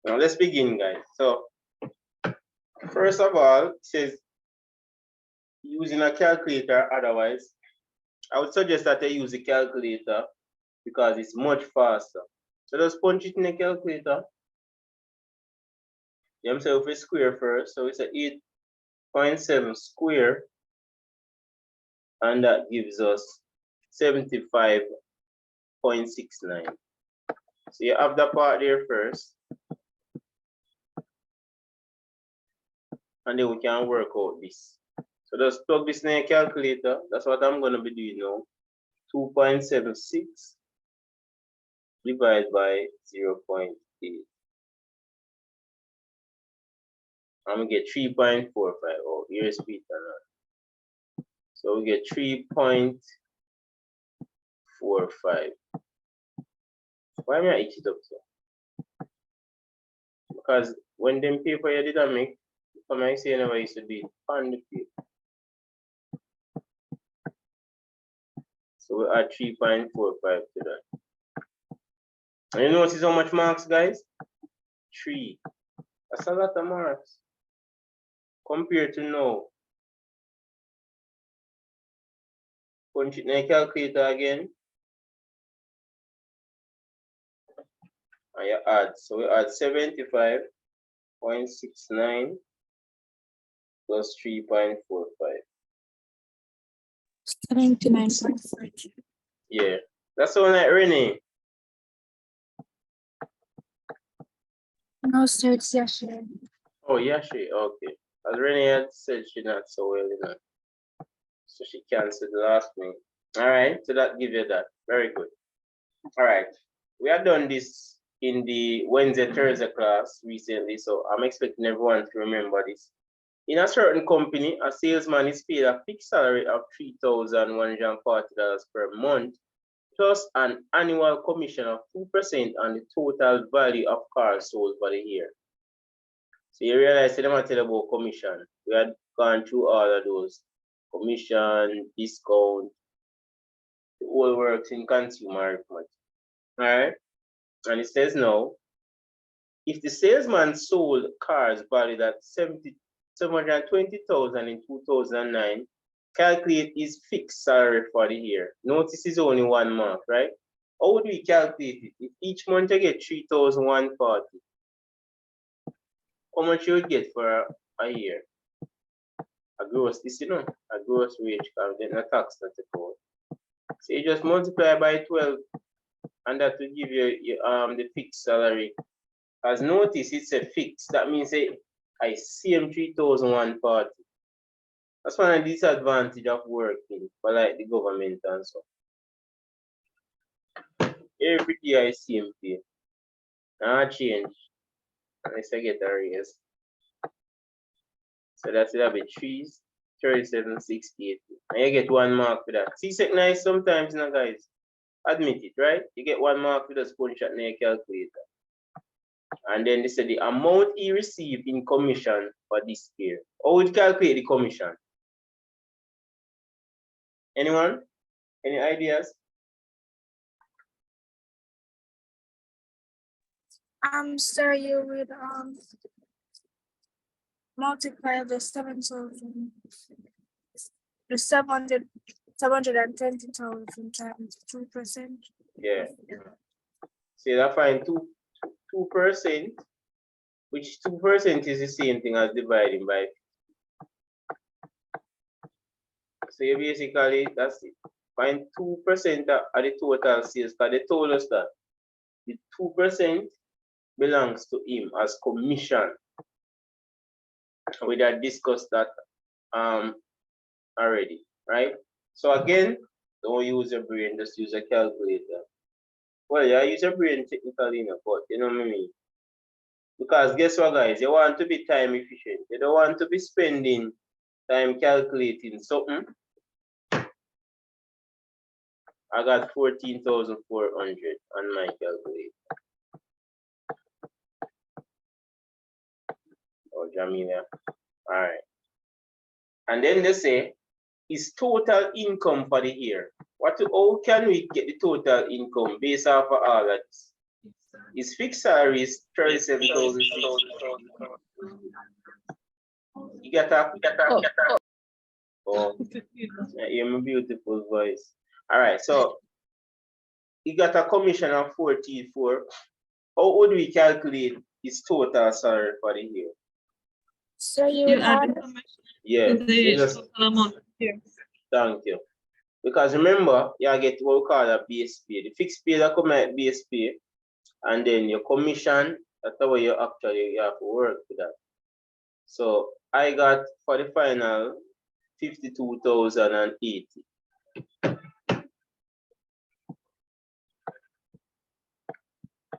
Now let's begin, guys. So first of all, it says using a calculator. Otherwise, I would suggest that I use a calculator because it's much faster. So just punch it in a calculator. You have to square first. So it's a 8.7 square, and that gives us 75.69. So you have that part there first, and then we can work out this. So just plug this in a calculator. That's what I'm going to be doing now. 2.76 divided by 0.8. I'm going to get 3.45. Oh, here's Peter now. So we get 3.45. Why am I itch it up so? Because when them paper you did not make, from I say never used to be on the paper. So we add 3.45 to that. And you notice how much marks, guys? 3. That's a lot of marks. Compared to now. Punch it in a calculator again. And you add. So we add 75.69 plus 3.45. 79.5. Yeah. That's the one like Renee. No, sir, it's Yasha. Oh, yeah, she. Okay. As Renee had said, she not so well enough. So she canceled the last minute. All right. So that gives you that. Very good. All right. We have done this in the Wednesday, Thursday class recently. So I'm expecting everyone to remember this. In a certain company, a salesman is paid a fixed salary of $3,140 per month, plus an annual commission of 2% on the total value of cars sold for the year. So you realize they don't tell about commission. We had gone through all of those. Commission, discount, the whole works in consumer arithmetic. All right. And it says now, if the salesman sold cars valued at $720,000 in 2009, calculate his fixed salary for the year. Notice it's only 1 month, right? How would we calculate it? If each month you get $3,140, how much you would get for a year? A gross, this you know, a gross wage, because then a tax not a code. So you just multiply by 12, and that will give you the fixed salary. As notice, it's a fixed. That means I see him 3,140. That's one of the disadvantages of working for like the government and so. Every day I see him pay. Now change. Unless I get a raise. So that's it, be 337.68. And you get 1 mark for that. See, it's nice sometimes, you know, guys. Admit it, right? You get 1 mark for the punch shot in your calculator. And then they said the amount he received in commission for this year. How would you calculate the commission? Anyone? Any ideas? Sir, you would multiply the 7,000, the 720,000 times 2%. Yeah. See, I find 2%, which 2% is the same thing as dividing by 50. So you basically, that's it. Find 2% of the total sales, because they told us that the 2% belongs to him as commission. We had discussed that already, right? So again, don't use your brain, just use a calculator. Well, yeah, use your brain technically, but you know what I mean? Because guess what, guys? You want to be time efficient. You don't want to be spending time calculating something. I got 14,400 on my calculator. Oh, Jamila. All right. And then they say, is total income for the year. How can we get the total income based off of all of this? His fixed salary is 37,000. You got a oh, yeah, you have a beautiful voice. All right, so he got a commission of 44. How would we calculate his total salary for the year? So you would add. Yeah, you just, thank you. Because remember, you get what we call a base pay. The fixed pay that come at base pay, and then your commission, that's the way you actually have to work with that. So I got for the final 52,080.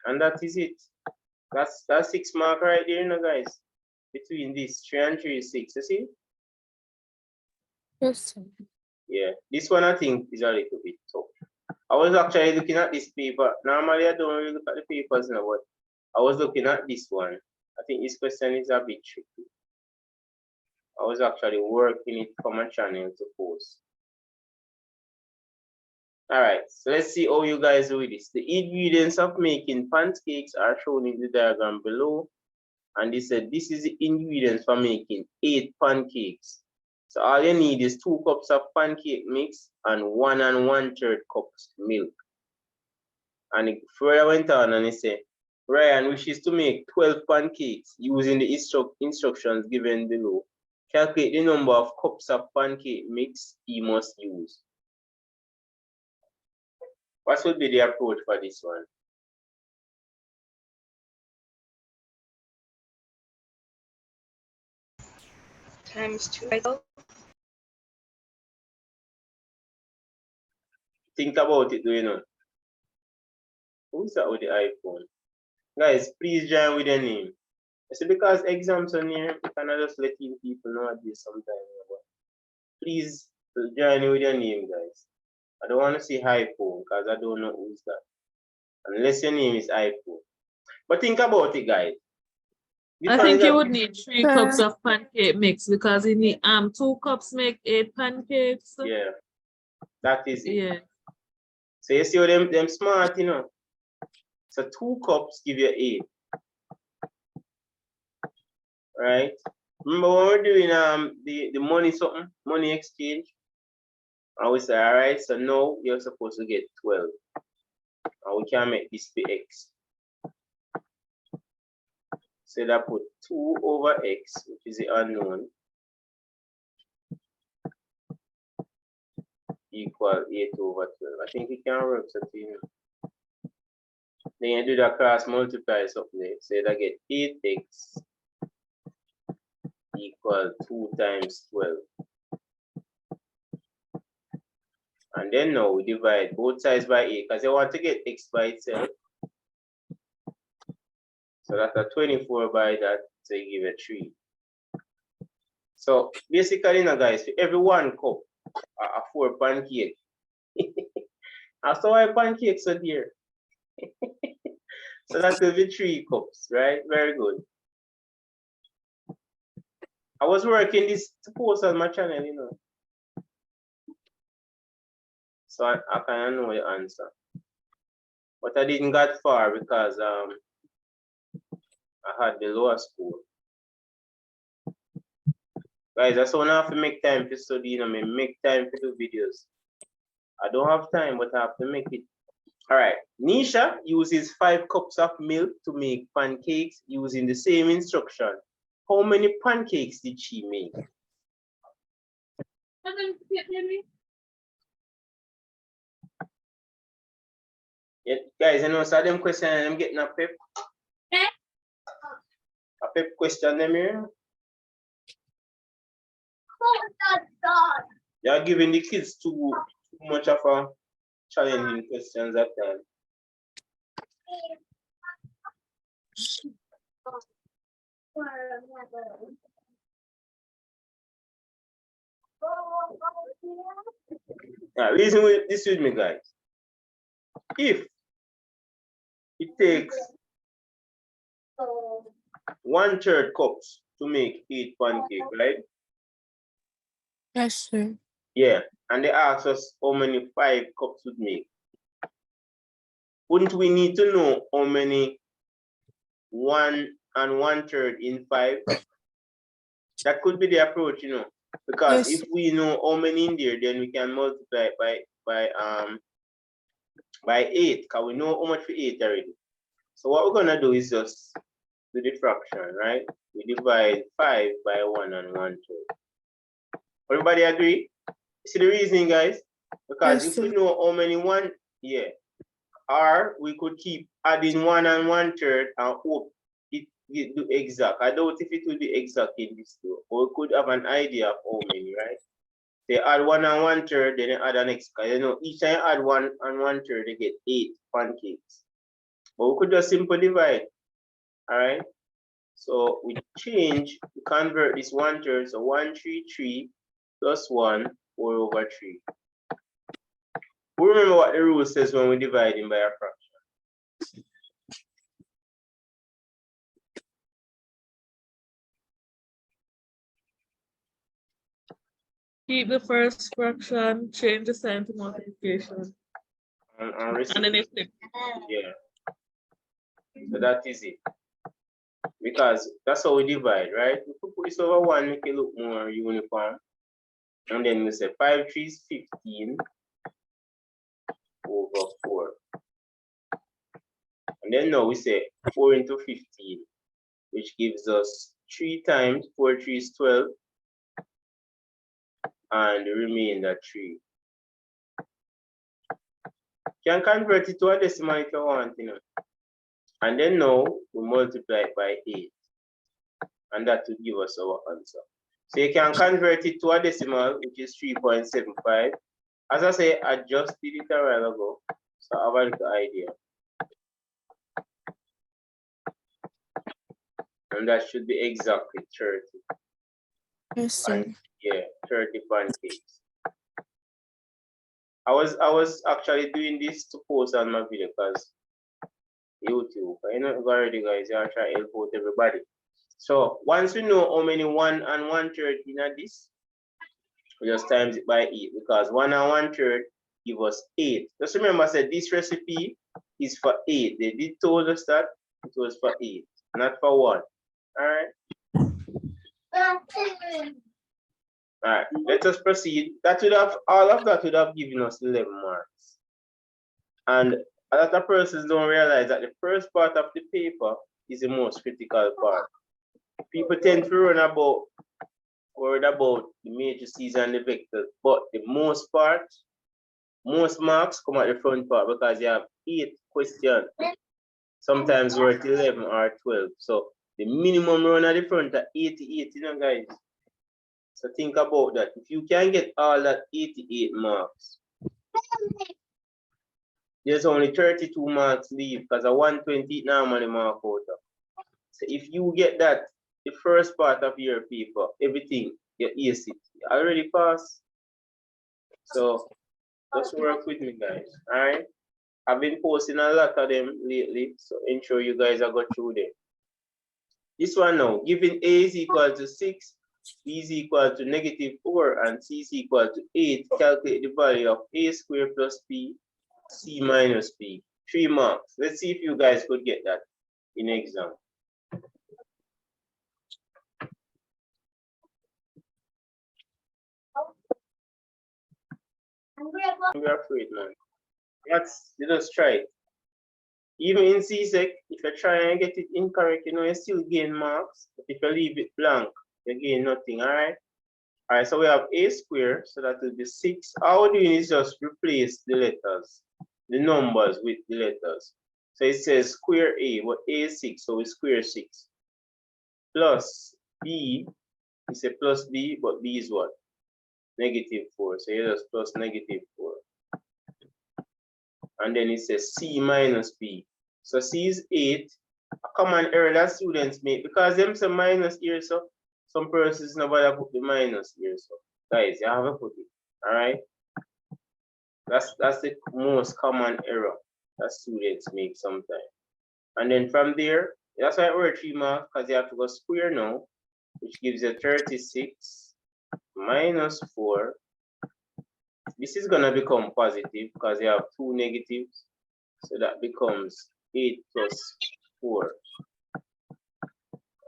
And that is it. That's 6 mark right there, you know, guys. Between this 3 and 3 is 6, you see? Yes. Yeah, this one I think is a little bit tough. I was actually looking at this paper. Normally I don't really look at the papers now, but I was looking at this one. I think this question is a bit tricky. I was actually working it for my channel to post. All right, so let's see how you guys do this. The ingredients of making pancakes are shown in the diagram below. And they said this is the ingredients for making 8 pancakes. So all you need is 2 cups of pancake mix and 1 1/3 cups milk. And Freya went on and he said, Ryan wishes to make 12 pancakes using the instructions given below. Calculate the number of cups of pancake mix he must use. What would be the approach for this one? Times 2, I thought. Think about it, do you know? Who's that with the iPhone? Guys, please join with your name. So because exams are near, you cannot just letting people know this sometimes. Please join with your name, guys. I don't want to say iPhone because I don't know who's that. Unless your name is iPhone. But think about it, guys. I think you would need 3 cups of pancake mix because you need 2 cups make 8 pancakes. Yeah, that is it. Yeah. So you see how them smart, you know. So 2 cups give you 8. Right? Remember when we're doing the money exchange? And we say, all right, so now you're supposed to get 12. And we can make this be x. So that put 2 over x, which is the unknown, equal 8 over 12. I think it can work, so you know. Then you do the cross multiply up there. So that get 8x equal 2 times 12. And then now we divide both sides by 8 because you want to get x by itself. So that's a 24 by that, so you give it 3. So basically now guys, for every 1 cup, a 4 pancake. And so why pancakes are here? So that will be 3 cups, right? Very good. I was working this to post on my channel, you know. So I kind of know the answer. But I didn't get far because I had the lower score. Guys, that's why I have to make time to study, you know, make time to do videos. I don't have time, but I have to make it. All right, Nisha uses 5 cups of milk to make pancakes using the same instruction. How many pancakes did she make? Yeah, guys, you know, so them question and I'm getting a pep. A pep question them here. You're giving the kids too much of a challenging questions at time. Now, listen with this with me, guys. If it takes 1/3 cups to make 8 pancakes, right? Yes, sir. Yeah, and they ask us how many 5 cups would make. Wouldn't we need to know how many 1 1/3 in 5. That could be the approach, you know, because Yes. if we know how many in there, then we can multiply by 8, because we know how much for 8 already. So what we're gonna do is just do the fraction, right? We divide 5 by 1 1/3. Everybody agree? See the reasoning, guys? Because Yes, if we sir. know how many one, yeah, or we could keep adding 1 1/3 and hope it do exact. I doubt if it will be exact in this too, but we could have an idea of how many, right? They add 1 1/3, then they add an x. Because you know, each time you add 1 1/3, they get 8 pancakes. But we could just simply divide. All right. So we convert this 1/3. So 133 plus 1, 4/3. We remember what the rule says when we divide by a fraction. Keep the first fraction, change the sign to multiplication. And then it flip. Yeah. So that is it. Because that's how we divide, right? If we put this over 1, make it look more uniform. And then we say 5 3 is 15 over 4. And then now we say 4 into 15, which gives us 3 times 4 3 is 12. And the remainder 3. You can convert it to a decimal if you want, you know. And then now we multiply it by 8. And that will give us our answer. So you can convert it to a decimal, which is 3.75. As I say, I just did it a while ago. So I have a little idea. And that should be exactly 30. Yes, sir. Yeah, 30 pancakes. I was actually doing this to post on my video because YouTube. I know already, guys. I try to help out everybody. So once we know how many 1 1/3 in this, we just times it by 8 because 1 1/3 give us 8. Just remember, I said this recipe is for 8. They did told us that it was for 8, not for 1. All right. All right. Let us proceed. That would have all of that would have given us 11 marks. And a lot of persons don't realize that the first part of the paper is the most critical part. People tend to run about worried about the matrices and the vectors, but the most marks come at the front part because you have 8 questions, sometimes worth 11 or 12. So the minimum run at the front are 88, you know, guys. So think about that. If you can get all that 88 marks, there's only 32 marks leave because a 120 normally mark out. So if you get that, the first part of your paper, everything, you ace it. You already passed. So just work with me, guys. All right. I've been posting a lot of them lately, so ensure you guys are going through them. This one now, given A is equal to 6, B is equal to -4, and C is equal to 8, calculate the value of A squared plus B, C minus B. 3 marks. Let's see if you guys could get that in exam. We're afraid, man. You just try it. Even in CSEC, if you try and get it incorrect, you know, you still gain marks. But if you leave it blank, you gain nothing, all right? All right, so we have A squared, so that will be 6. All we're doing is just replace the letters, the numbers with the letters. So it says square A, but A is 6, so we square 6. Plus B, we say plus B, but B is what? -4, so you just plus -4. And then it says C minus B. So C is 8. A common error that students make because them say minus here, so some persons nobody put the minus here. So guys, you have to put it. Alright. That's the most common error that students make sometimes. And then from there, that's why we're 3 marks, because you have to go square now, which gives you 36 minus 4. This is gonna become positive because you have 2 negatives. So that becomes 8 plus 4.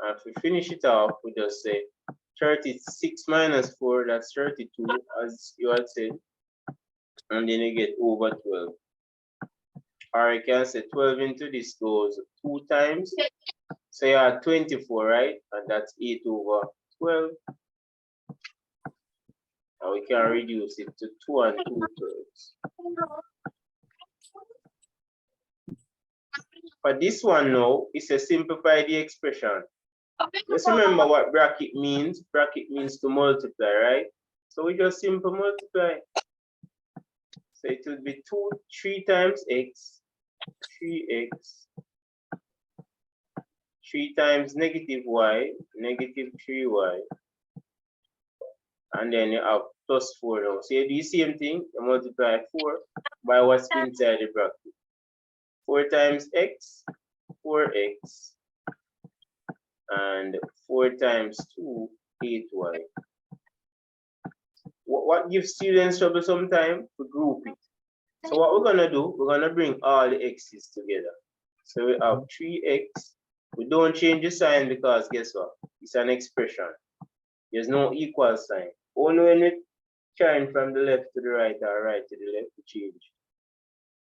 And if we finish it off, we just say 36 minus 4, that's 32, as you had said. And then you get over 12. Or you can say 12 into this goes 2 times. So you have 24, right? And that's 8 over 12. And we can reduce it to 2 and 2/3. For this one now, it's a simplify the expression. Just remember what bracket means. Bracket means to multiply, right? So we just simple multiply. So it will be 3 times x, 3x, 3 times negative y, negative 3y. And then you have plus 4 now. So you do the same thing, you multiply 4 by what's inside the bracket. 4 times x, 4x, and 4 times 2, 8y. What gives students trouble sometimes? To group it. So what we're gonna do, we're gonna bring all the x's together. So we have 3x. We don't change the sign because guess what? It's an expression. There's no equal sign. Only when we turn from the left to the right or right to the left, we change.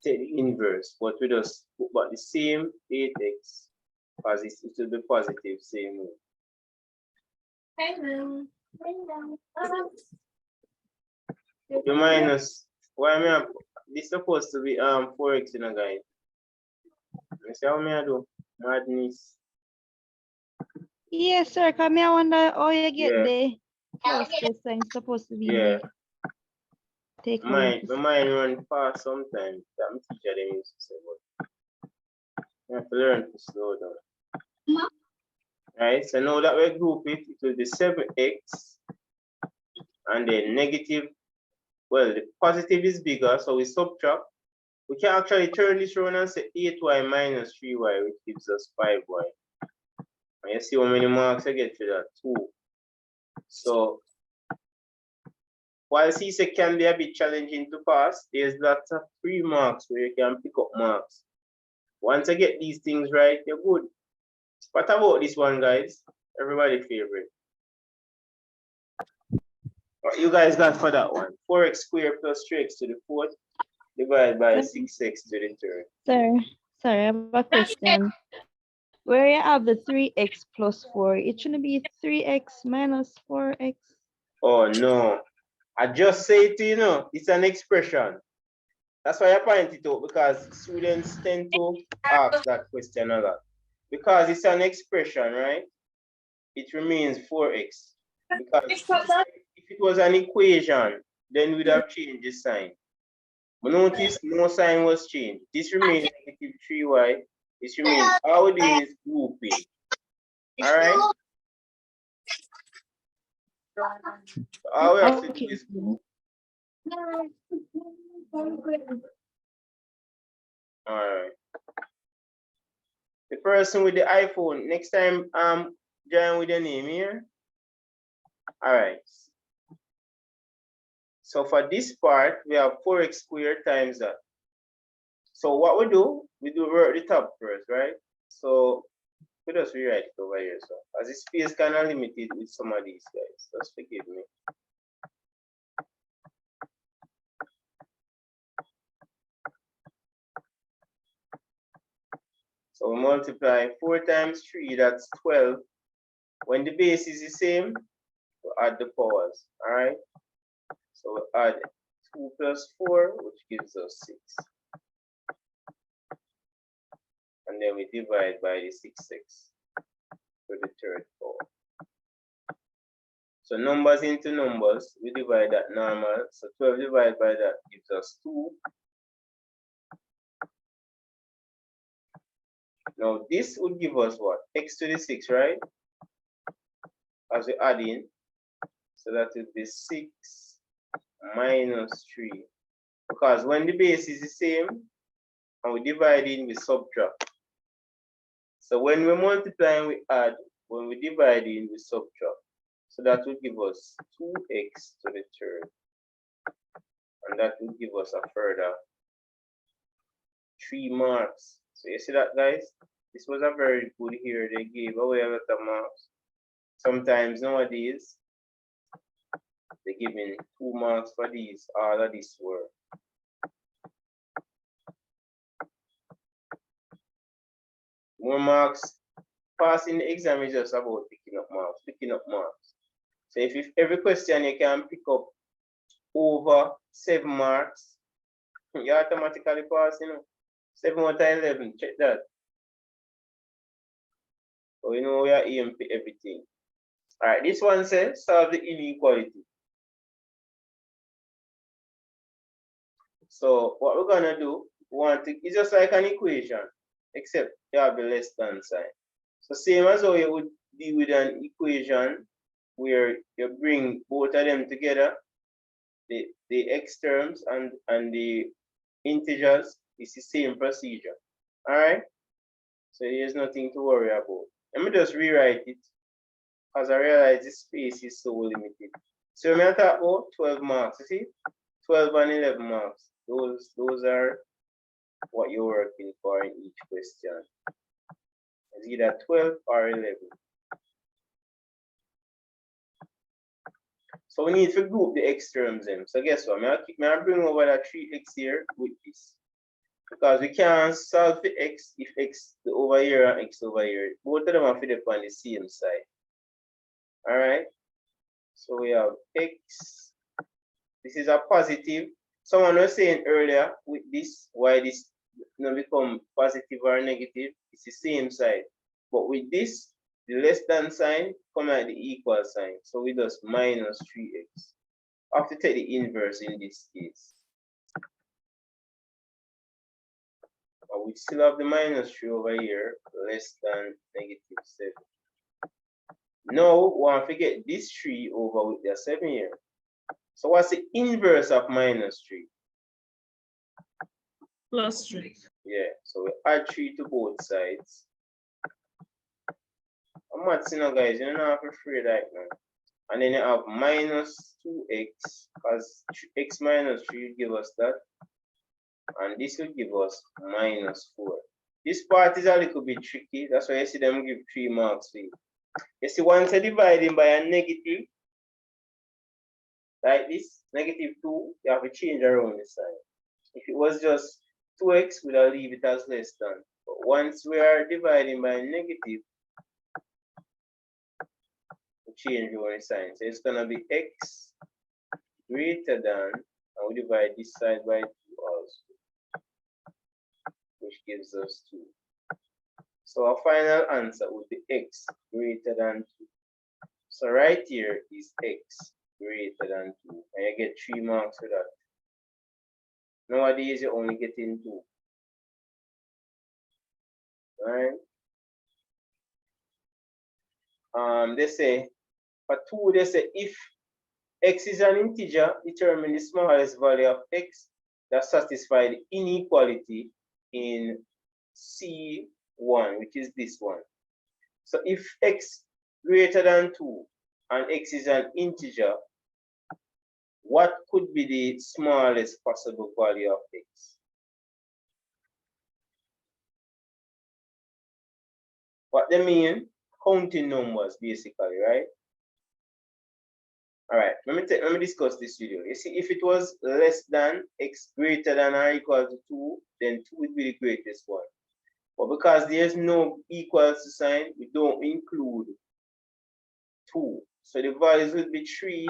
Take the inverse, but we just put back the same 8x because it will be positive, same way. The minus, why am I, this is supposed to be 4x in a guide. You see how I do? Madness. Yes, sir. Come here, I wonder how you get the plus this thing supposed to be. Yeah. Take My mind run fast sometimes. That teacher they used to say, but you have to learn to slow down. Right, so now that we group it, it will be 7x and then negative, well, the positive is bigger, so we subtract. We can actually turn this around and say 8y minus 3y, which gives us 5y. And you see how many marks I get for that? 2. So while CSEC can be a bit challenging to pass, there's lots of free marks where you can pick up marks. Once I get these things right, you're good. What about this one, guys? Everybody favorite. What you guys got for that one? 4x squared plus 3x to the 4th divided by 6x to the 3rd. Sir, I have a question. Where you have the 3x plus 4, it shouldn't be 3x minus 4x. Oh no, I just say it to you know, it's an expression. That's why I point it out, because students tend to ask that question a lot. Because it's an expression, right? It remains 4x. Because if it was an equation, then we'd have changed the sign. But notice no sign was changed. This remains negative 3y. This remains, all we're doing is grouping. All right? So all we have to do is group. All right. The person with the iPhone, next time, join with your name here. All right. So for this part, we have 4x squared times that. So what we do work the top first, right? So we just rewrite it over here. So as the space kind of limited with some of these guys, just forgive me. So we multiply 4 times 3, that's 12. When the base is the same, we add the powers, all right? So we add 2 plus 4, which gives us 6. And then we divide by the 6x to the 3rd power. So numbers into numbers, we divide that normal. So 12 divided by that gives us 2. Now this would give us what? X to the 6, right? As we add in. So that would be 6 minus 3. Because when the base is the same, and we divide in, we subtract. So when we multiply, we add. When we divide in, we subtract. So that will give us 2x to the 3rd. And that will give us a further 3 marks. So you see that, guys? This was a very good here. They gave away a lot of marks. Sometimes nowadays, they're giving 2 marks for these, all of this work. More marks. Passing the exam is just about picking up marks, So if every question you can pick up over 7 marks, you automatically pass, 7 out of 11, check that. So we are aiming for everything. All right, this one says solve the inequality. So what we're gonna do, it's just like an equation, except you have the less than sign. So same as how you would deal with an equation where you bring both of them together, the x terms and the integers, is the same procedure. All right, so there's nothing to worry about. Let me just rewrite it, because I realize this space is so limited. So when I talk about 12 marks, you see, 12 and 11 marks, those are what you're working for in each question. It's either 12 or 11. So we need to group the x terms in. So guess what? I'll bring over that 3x here with this. Because we can't solve the x if x over here and x over here. Both of them are fed up on the same side. Alright. So we have x. This is a positive. Someone was saying earlier with this, why this become positive or negative. It's the same side. But with this, the less than sign come at the equal sign. So we just minus 3x. I have to take the inverse in this case. But we still have the minus 3 over here, less than negative 7. Now, we want to get this 3 over with the 7 here. So what's the inverse of minus 3? Plus 3. Yeah, so we add 3 to both sides. I'm not saying, guys, you don't have to free right now. And then you have minus 2x, because x minus 3 will give us that. And this will give us minus 4. This part is a little bit tricky. That's why you see them give 3 marks for it. You see, once you're dividing by a negative, like this, negative 2, you have to change around the sign. If it was just 2x, we'll leave it as less than. But once we are dividing by a negative, we change our sign. So it's going to be x greater than, and we divide this side by 2 also, which gives us 2. So our final answer would be x greater than 2. So right here is x greater than 2. And you get 3 marks for that. Nowadays, you're only getting 2. Right? They say, for 2, they say if x is an integer, determine the smallest value of x that satisfies the inequality in C1, which is this one. So if x greater than 2 and x is an integer, what could be the smallest possible value of x? What they mean? Counting numbers, basically, right? All right, let me discuss this with you. You see, if it was less than x greater than or equal to 2, then 2 would be the greatest one. But because there's no equals to sign, we don't include 2. So the values would be 3,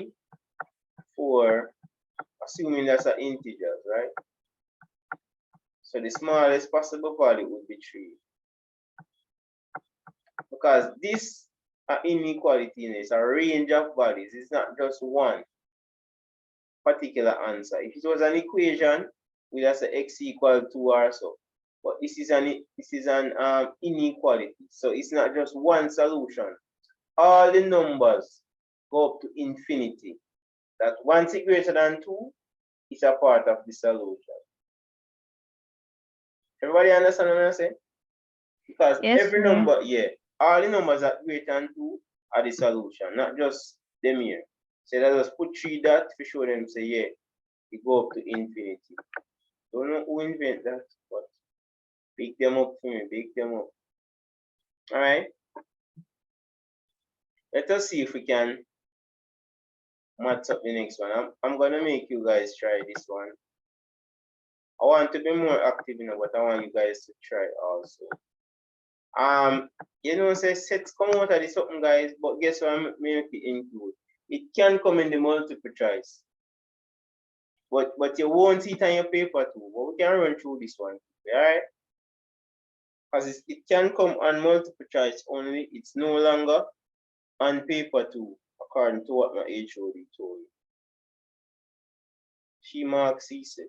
4, assuming that's an integer, right? So the smallest possible value would be 3. Because this inequality is a range of values. It's not just one particular answer. If it was an equation, we'd have say x equal 2 or so. But this is an inequality. So it's not just one solution. All the numbers go up to infinity. That once it's greater than 2, it's a part of the solution. Everybody understand what I'm saying? Because Yes, every sir. number, yeah, all the numbers that greater than 2 are the solution, not just them here. So let us put 3 dots to show them, say, yeah, it go up to infinity. Don't know who invent that, but pick them up for me, pick them up. All right. Let us see if we can match up the next one. I'm gonna make you guys try this one. I want to be more active, but I want you guys to try also. Say sets come out of this something, guys, but guess what I'm make it include? It can come in the multiple choice. But you won't see it on your paper too. But we can run through this one, alright? Because it can come on multiple choice only, it's no longer on paper too, according to what my HOD told you. She marks he said.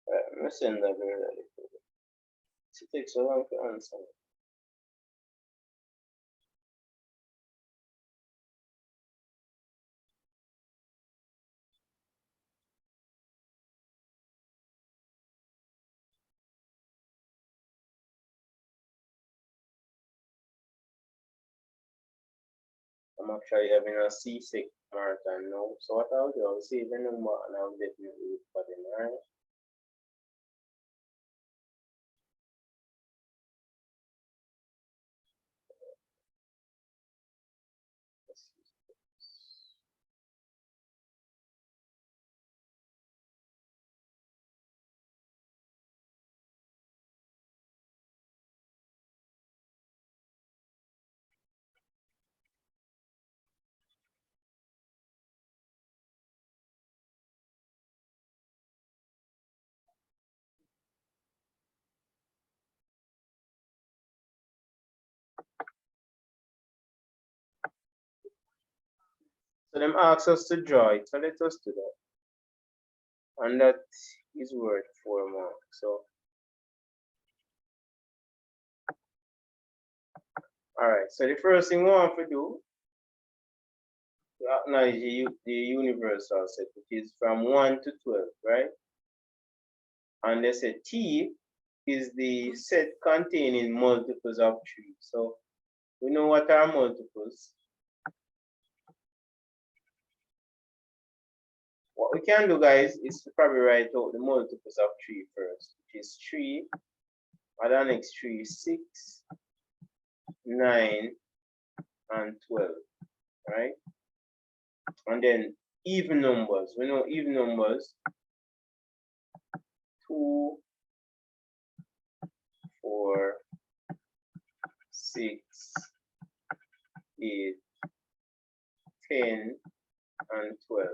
I'm gonna send that very early. It takes so long to answer. I'm actually having a C6 marathon now. So what I'll do, I'll save the number and I'll definitely look for them, alright? So them ask us to draw it, so let us do that. And that is worth 4 marks. So alright, so the first thing we want to do, to acknowledge the universal set, which is from 1 to 12, right? And they say T is the set containing multiples of 3. So we know what are multiples. What we can do, guys, is to probably write out the multiples of 3 first, which is 3, add an next 3, 6, 9, and 12, right? And then even numbers. We know even numbers. 2, 4, 6, 8, 10, and 12.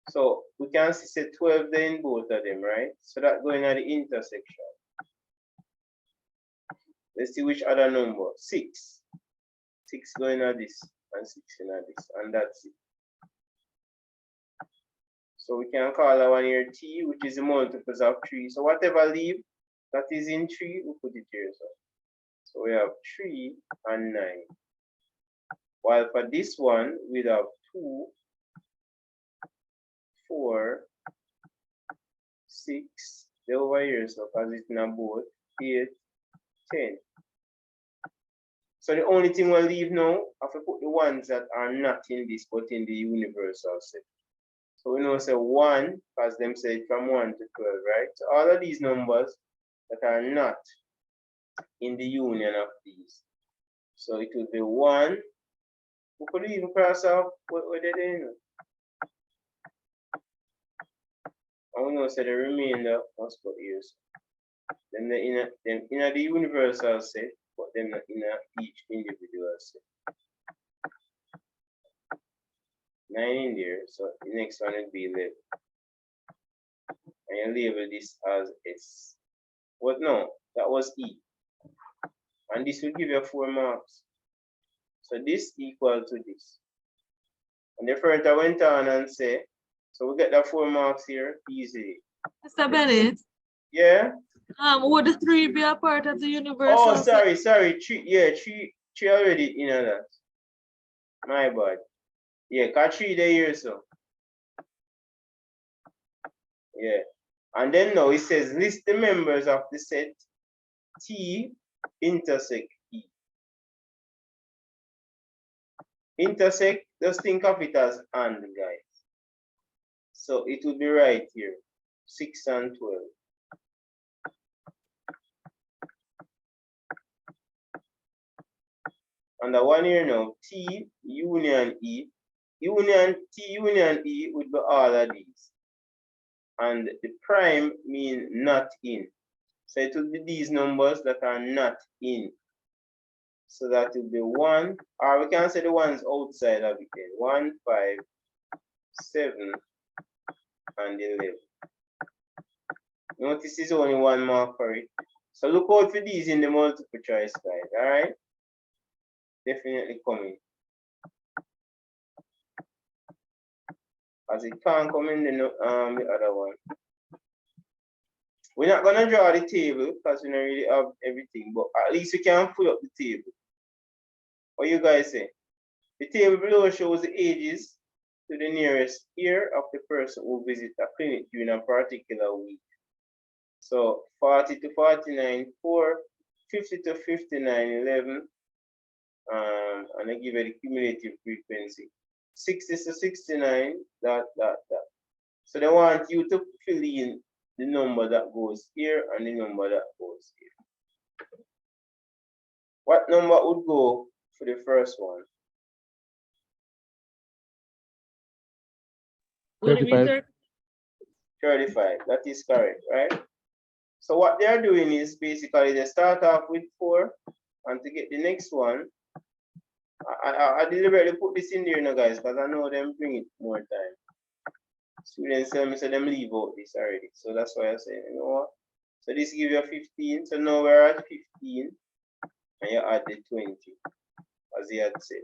So we can see say 12 there in both of them, right? So that going at the intersection. Let's see which other number. 6. 6 going at this, and 6 in at this, and that's it. So we can call our one here T, which is the multiples of 3. So whatever leave that is in 3, we put it here. So we have 3 and 9. While for this one, we have 2, 4, 6, they're over here, so because it's in both, 8, 10. So the only thing we'll leave now, I have to put the ones that are not in this, but in the universal set. So we know say 1, because them say from 1 to 12, right? So all of these numbers that are not in the union of these. So it will be 1. We could even cross off what they doing. And we know say the remainder must go here. Then the inner the universal set, but then the inner each individual set. 9 in there, so the next one will be 11. And you label this as S. But no, that was E. And this will give you 4 marks. So this equal to this. And the first I went on and say, so we get the 4 marks here easily. Mr. Bennett, Yeah? would the 3 be a part of the universal? Oh, sorry. 3, yeah, 3 already in that. My bad. Yeah, got 3 there here, so. Yeah. And then now it says list the members of the set T intersect E. Intersect, just think of it as and, guys. So it would be right here, 6 and 12. And the one here now, T union E. T union E would be all of these. And the prime mean not in. So it will be these numbers that are not in. So that will be 1, or we can say the ones outside of it. 1, 5, 7, and 11. Notice there's only one mark for it. So look out for these in the multiple choice guide, alright? Definitely coming. As it can't come in the other one. We're not gonna draw the table because we don't really have everything, but at least we can pull up the table. What you guys say? The table below shows the ages to the nearest year of the person who visits a clinic during a particular week. So 40 to 49, 4, 50 to 59, 11, and I give it a cumulative frequency. 60 to 69, dot. So they want you to fill in the number that goes here and the number that goes here. What number would go for the first one? 35. 35, that is correct, right? So what they are doing is basically they start off with 4, and to get the next one, I deliberately put this in there, you know, guys, because I know them bring it more time. Students tell me, so them leave out this already. So that's why I say, you know what? So this give you 15. So now we're at 15, and you add the 20, as he had said.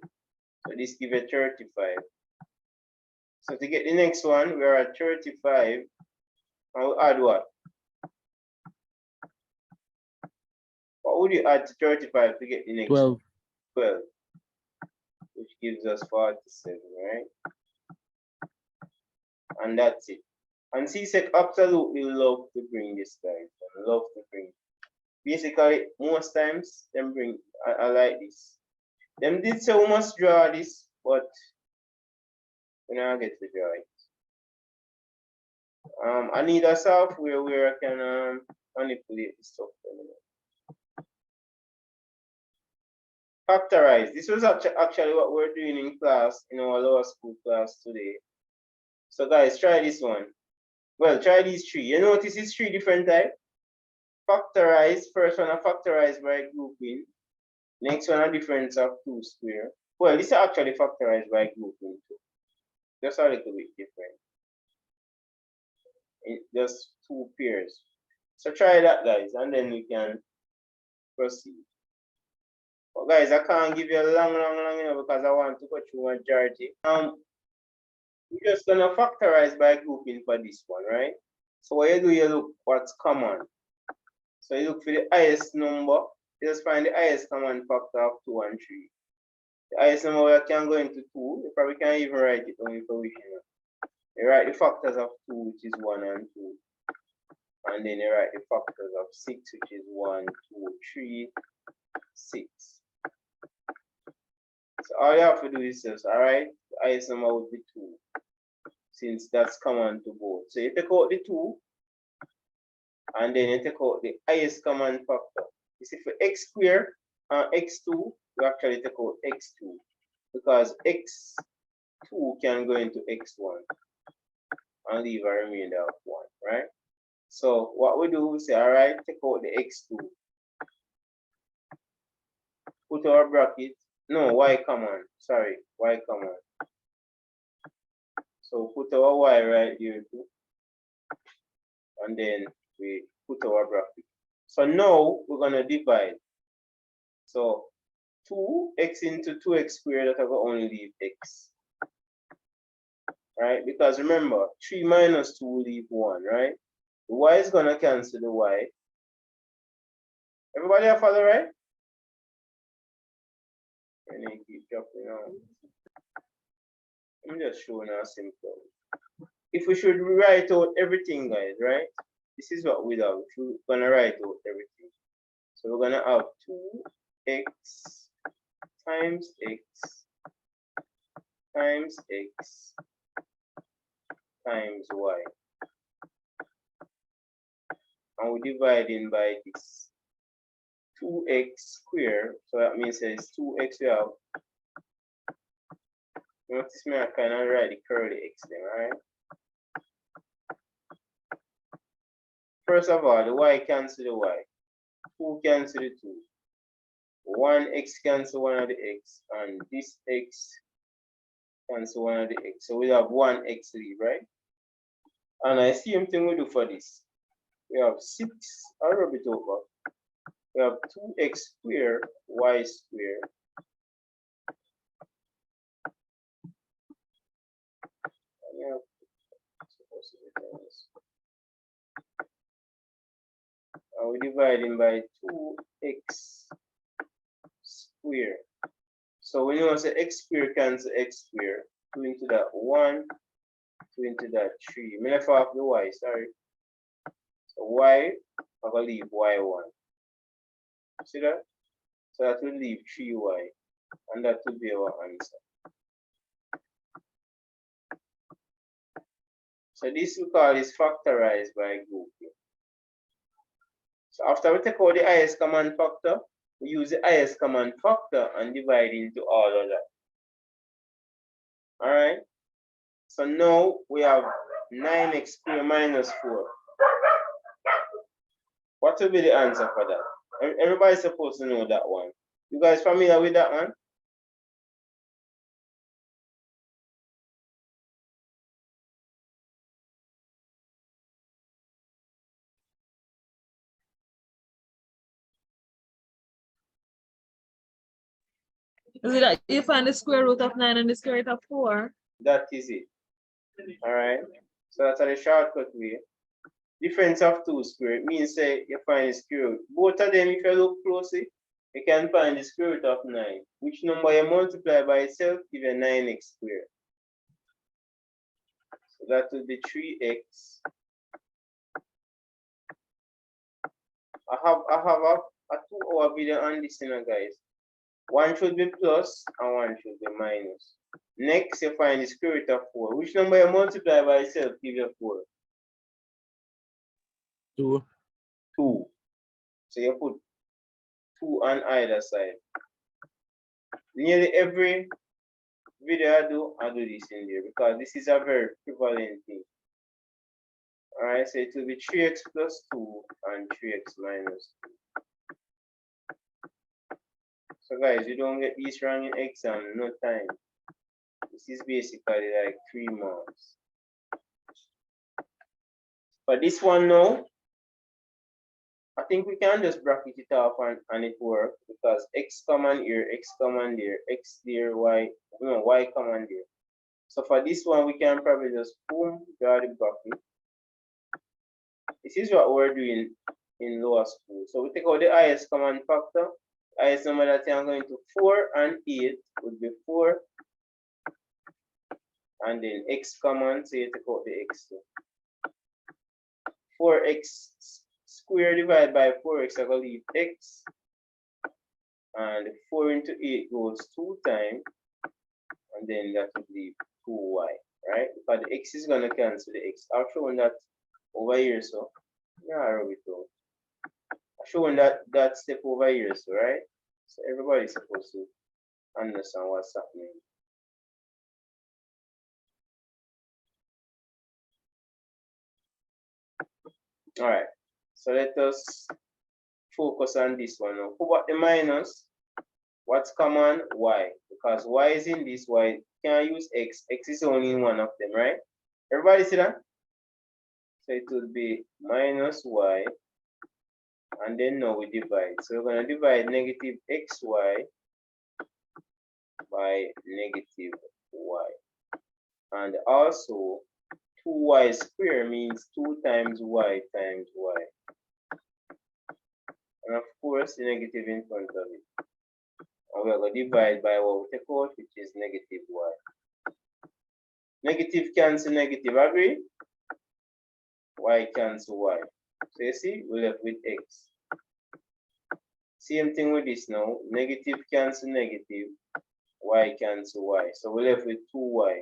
So this give you 35. So to get the next one, we're at 35, and we add what? What would you add to 35 to get the next 12. one? 12. Which gives us 47, right? And that's it. And CSEC absolutely love to bring this, guys. Love to bring. Basically, most times, them bring, I like this. Them did say we must draw this, but we now get to draw it. I need a software where I can manipulate this stuff. Factorize. This was actually what we're doing in class, in our lower school class today. So guys, try this one. Well, try these 3. You notice it's 3 different types. Factorize. First one, I factorize by grouping. Next one, a difference of 2 square. Well, this is actually factorized by grouping too. Just a little bit different. Just 2 pairs. So try that, guys, and then we can proceed. But guys, I can't give you a long, you know, because I want to go through majority. We're just gonna factorize by grouping for this one, right? So what you do, you look what's common. So you look for the highest number. You just find the highest common factor of 2 and 3. The highest number we can go into 2. You probably can't even write it on if you wish. You write the factors of 2, which is 1 and 2. And then you write the factors of 6, which is 1, 2, 3, 6. So all you have to do is just, alright, the highest number would be 2. Since that's common to both. So you take out the 2, and then you take out the highest common factor. You see, for x squared and x2, you actually take out x2, because x2 can go into x1 and leave a remainder of 1, right? So what we do, we say, all right, take out the x2, put our bracket, no, y common, sorry, y common. So put our y right here too, and then we put our bracket. So now we're gonna divide. So 2x into 2x squared, that will only leave x. Right? Because remember, 3 minus 2 will leave 1, right? The y is gonna cancel the y. Everybody have follow, right? And then keep dropping on. I'm just showing how simple. If we should write out everything, guys, right? This is what we have. We're gonna write out everything. So we're gonna have 2x times x times x times y. And we're dividing by this. 2x squared. So that means it's 2x we have. Notice me, I kind of write the curly x there, right? First of all, the y cancel the y. 2 cancel the 2. 1x cancel one of the x. And this x cancel one of the x. So we have 1x leave, right? And the same thing we do for this. We have 6, I rub it over. We have 2x squared, y squared. And we divide him by 2x squared. So we know say x squared cancel x squared. 2 into that 1, 2 into that 3. I left off the y, sorry. So y, I'm going to leave y1. See that? So that will leave 3y. And that will be our answer. So this we call is factorized by grouping. So after we take out the highest common factor, we use the highest common factor and divide into all of that. Alright? So now we have 9x squared minus 4. What will be the answer for that? Everybody's supposed to know that one. You guys familiar with that one? Is it that you find the square root of 9 and the square root of 4? That is it. Alright? So that's a shortcut way. Difference of 2 squared means say you find the square root. Both of them, if you look closely, you can find the square root of 9. Which number you multiply by itself give you 9x squared. So that will be 3x. I have a 2-hour video on this, you know, guys. One should be plus and one should be minus. Next, you find the square root of 4. Which number you multiply by itself give you 4? 2. 2. So you put 2 on either side. Nearly every video I do this in there because this is a very prevalent thing. Alright, so it will be 3x plus 2 and 3x minus 2. So guys, you don't get these wrong in exam, no time. This is basically like 3 marks. But this one now, I think we can just bracket it off and it work because x common here, x common there, x there, y, no, y common there. So for this one, we can probably just boom, draw the bracket. This is what we're doing in lower school. So we take out the highest common factor. Highest number that I'm going to 4 and 8 would be 4. And then x common, so you take out the x. 4x squared divided by 4x, I'm going to leave x. And 4 into 8 goes 2 times. And then that would leave 2y, right? Because the x is going to cancel the x. I've shown that over here, so yeah, I wrote it down. I've shown that step over here, so right? So everybody's supposed to understand what's happening. All right, so let us focus on this one now. Who got the minus? What's common? Y. Because y is in this, y can't use x. X is only in one of them, right? Everybody see that? So it will be minus y. And then now we divide. So we're going to divide negative xy by negative y. And also, 2y squared means 2 times y times y. And of course, the negative in front of it. And we're going to divide by what we take out, which is negative y. Negative cancel negative, agree? Y cancel y. So you see, we're left with x. Same thing with this now. Negative cancel negative, y cancel y. So we're left with 2y.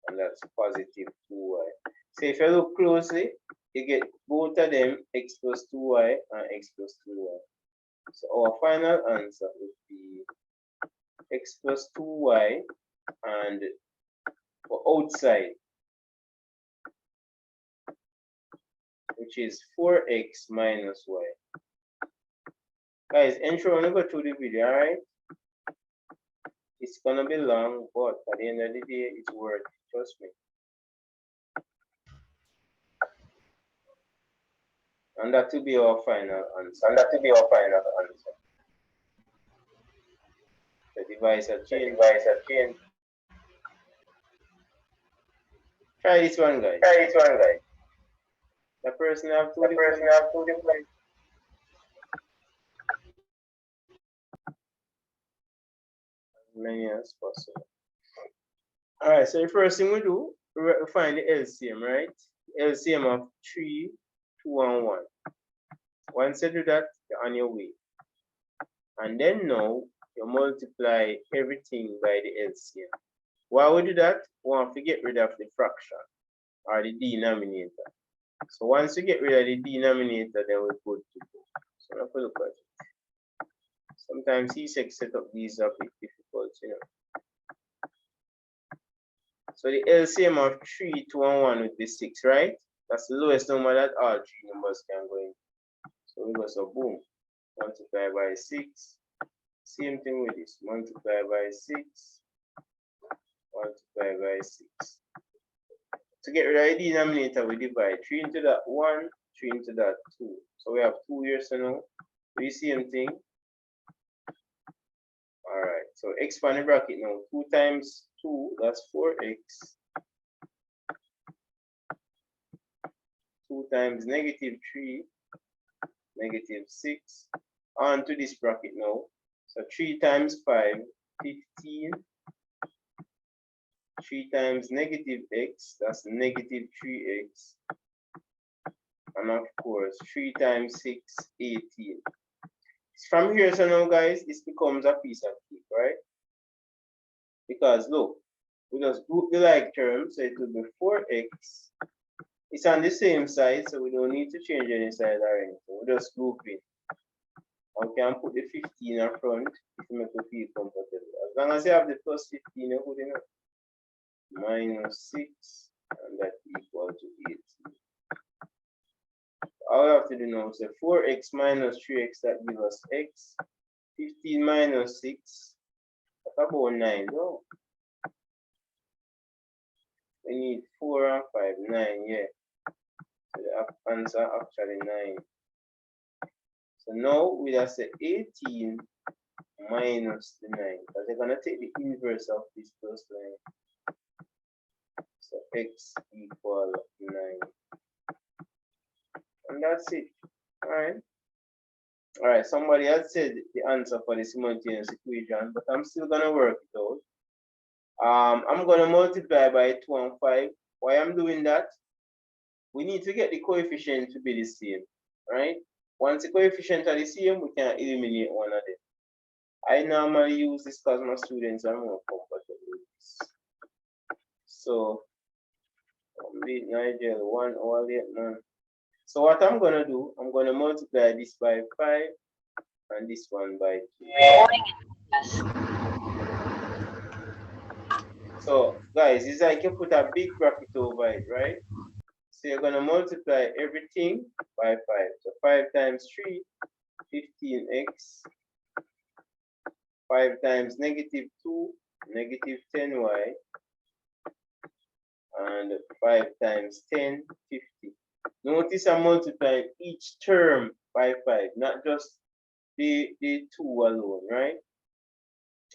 And that's positive 2y. So if you look closely, you get both of them, x plus 2y and x plus 2y. So our final answer would be x plus 2y, and for outside, which is 4x minus y. Guys, ensure when you go through the video, alright? It's gonna be long, but at the end of the day, it's worth it, trust me. And that will be our final answer. The device has changed. Try this one, guys. The person have two different. As many as possible. All right, so the first thing we do, we find the LCM, right? LCM of 3, 2, and 1. Once you do that, you're on your way. And then now, you multiply everything by the LCM. Why we do that? We want to get rid of the fraction or the denominator. So once you get rid of the denominator, then we're good to go. So let's look at it. Sometimes Cxc set up these a bit difficult, you know. So the LCM of 3, 2, and 1 would be 6, right? That's the lowest number that all three numbers can go in. So we go, so boom, multiply by 6. Same thing with this, multiply by 6, multiply by 6. To get rid of the denominator, we divide 3 into that 1, 3 into that 2. So we have 2 here, so now do the same thing. Alright, so expand the bracket now. 2 times 2, that's 4x. 2 times negative 3, negative 6. On to this bracket now. So 3 times 5, 15. 3 times negative x, that's negative 3x. And of course, 3 times 6, 18. From here, so now guys, this becomes a piece of cake, right? Because look, we just group the like terms, so it will be 4x. It's on the same side, so we don't need to change any side or anything. We just group it. And we can put the 15 up front if you make it feel comfortable. As long as you have the plus 15, you're good enough. Minus 6, and that equal to 18. All we have to do now is 4x minus 3x, that gives us x. 15 minus 6, that's about 9. No, we need 4 and 5, 9, yeah. So the answer actually 9. So now we just say 18 minus the 9, because they're going to take the inverse of this plus 9. So x equal 9. And that's it. Alright, somebody else said the answer for the simultaneous equation, but I'm still gonna work it out. I'm gonna multiply by 2 and 5. Why I'm doing that? We need to get the coefficient to be the same, right? Once the coefficients are the same, we can eliminate one of them. I normally use this because my students are more comfortable with this. So Nigel, 1 all 8, man. So what I'm gonna do, I'm gonna multiply this by 5 and this one by 2. So guys, it's like you put a big bracket over it, right? So you're gonna multiply everything by 5. So 5 times 3, 15x. 5 times negative 2, negative 10y. And 5 times 10, 50. Notice I'm multiplying each term by 5, not just the 2 alone, right?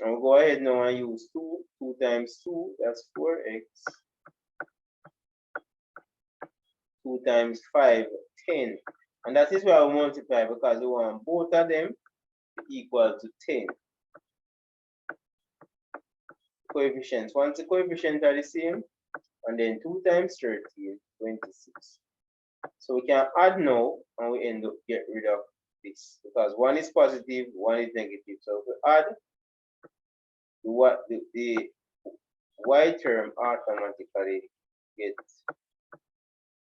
I'll go ahead now and use 2. 2 times 2, that's 4x. 2 times 5, 10. And that is why I multiply, because we want both of them equal to 10. Coefficients. Once the coefficients are the same, and then 2 times 13, 26. So we can add now, and we end up get rid of this, because one is positive, one is negative. So if we add, the y term automatically gets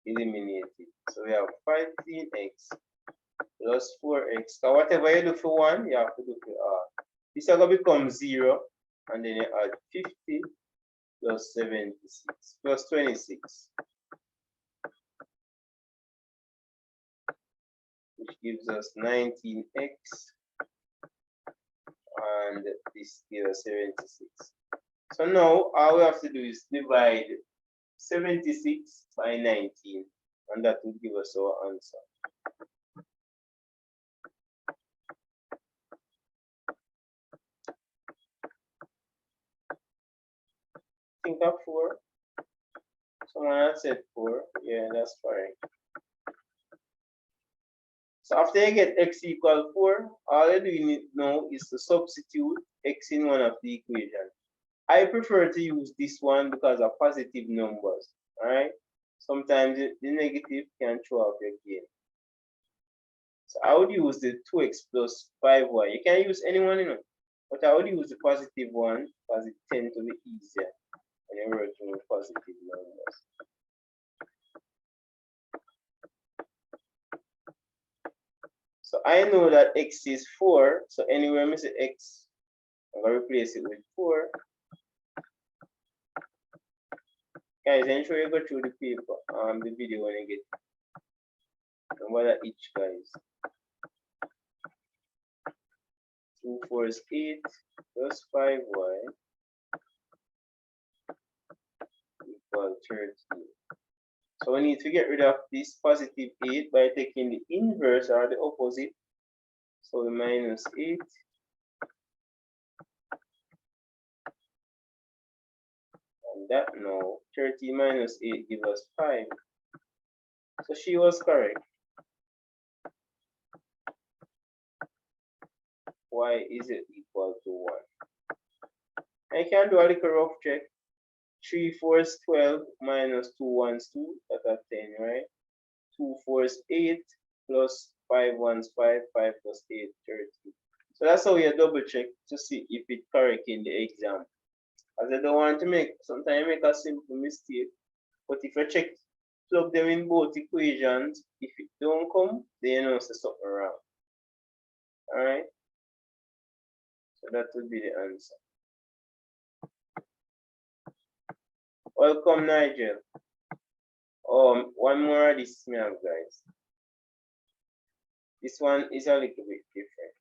eliminate it. So we have 15x plus 4x. So whatever you do for 1, you have to do for r. This is going to become 0, and then you add 50 plus 76 plus 26, which gives us 19x, and this gives us 76. So now all we have to do is divide 76 by 19, and that will give us our answer. Think of 4. Someone else said 4. Yeah, that's correct. So after you get x equal 4, all you do now is to substitute x in one of the equations. I prefer to use this one because of positive numbers. Alright? Sometimes the negative can throw off your gain. So I would use the 2x plus 5y. You can use anyone, but I would use the positive one because it tends to be easier when you're working with positive numbers. So I know that x is 4. So anywhere I say x, I'm going to replace it with 4. Guys, ensure you go through the paper, the video when you get it. Don't bother each, guys. 2 4 is 8 plus 5y equal 13. So we need to get rid of this positive 8 by taking the inverse or the opposite. So the minus 8. And that now, 30 minus 8 gives us 5. So she was correct. Y is it equal to 1? I can do a little rough check. 3 4s 12 minus 2 1s 2, that's 10, right? 2 4s 8 plus 5 1s 5, 5 plus 8, 30. So that's how you double check to see if it's correct in the exam. As I don't want to sometimes make a simple mistake, but if you check, plug them in both equations, if it don't come, then you know say something wrong. Alright? So that would be the answer. Welcome, Nigel. One more of this we have, guys. This one is a little bit different.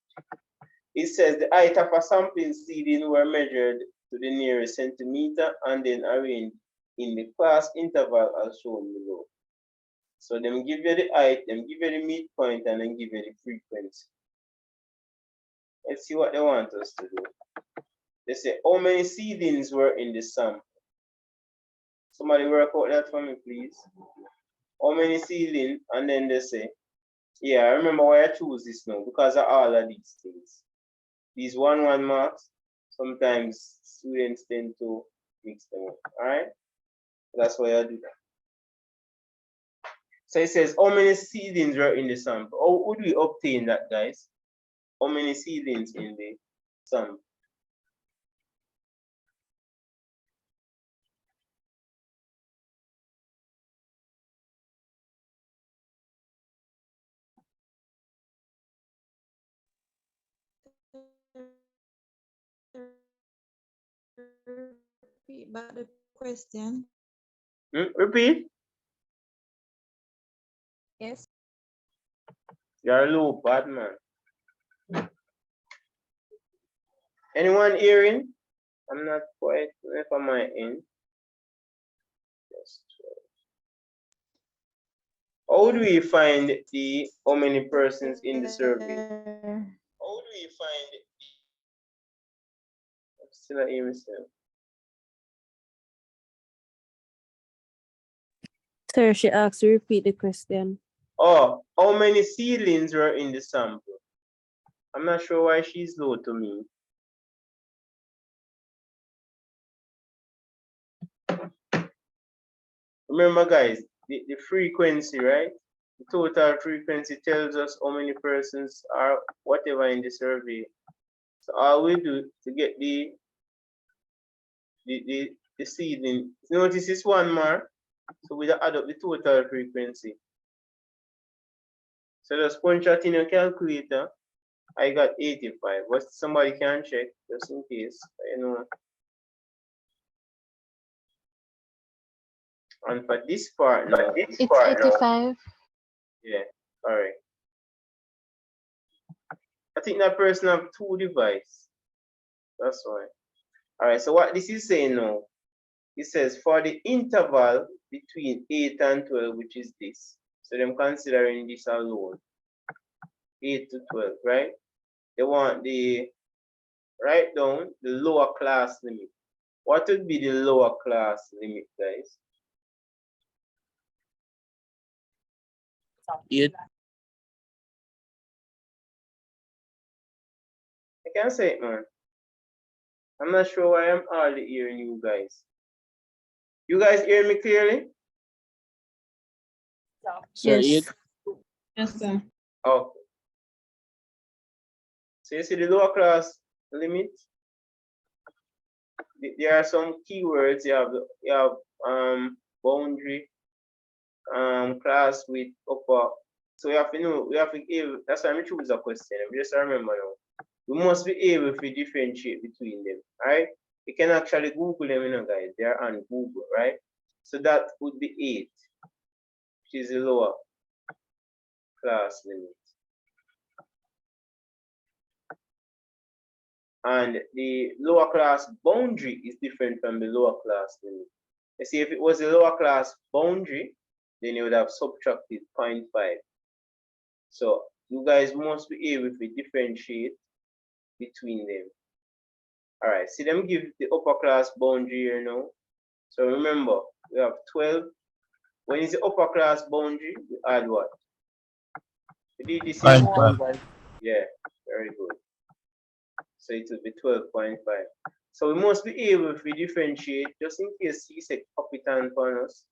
It says the height of a sampling seeding were measured to the nearest centimeter and then arranged in the class interval as shown below. So them give you the height, them give you the midpoint, and then give you the frequency. Let's see what they want us to do. They say how many seedings were in the sample. Somebody work out that for me, please. How many seedings? And then they say, yeah, I remember why I choose this now, because of all of these things. These 1-1 marks, sometimes students tend to mix them up. Alright? That's why I do that. So it says how many seedings were in the sample. How would we obtain that, guys? How many seedings in the sample? Repeat back the question. Repeat. Yes. You're low, bad man. Anyone hearing? I'm not quite left on my end. How do we find how many persons in the survey? How do we find I'm still not hearing myself. Sir, she asked to repeat the question. Oh, how many seedlings were in the sample? I'm not sure why she's low to me. Remember, guys, the frequency, right? The total frequency tells us how many persons are whatever in the survey. So all we do to get the seedling, notice this 1 mark. So we add up the total frequency. So just punch out in your calculator. I got 85. But somebody can check just in case, you know. And for this part now, It's 85. yeah, all right. I think that person have two devices. That's why. All right, so what this is saying now, it says for the interval between 8 and 12, which is this. So them considering this alone, 8 to 12, right? They want the, write down the lower class limit. What would be the lower class limit, guys? 8. I can't say it, man. I'm not sure why I'm hardly hearing you guys. You guys hear me clearly? So Yes. 8. Yes, sir. Okay. So you see the lower class limit? There are some keywords. You have boundary, class width, upper. So we have to know, we have to give, that's why I choose a question. Just remember now. We must be able to differentiate between them, right? You can actually Google them, you know, guys. They are on Google, right? So that would be 8, which is the lower class limit. And the lower class boundary is different from the lower class limit. You see, if it was a lower class boundary, then you would have subtracted 0.5. So you guys must be able to differentiate between them. All right, see them give the upper class boundary here now. So remember, we have 12. When it's the upper class boundary, we add what? We did this in 0.5. Yeah, very good. So it will be 12.5. So we must be able to differentiate just in case he said competent on us.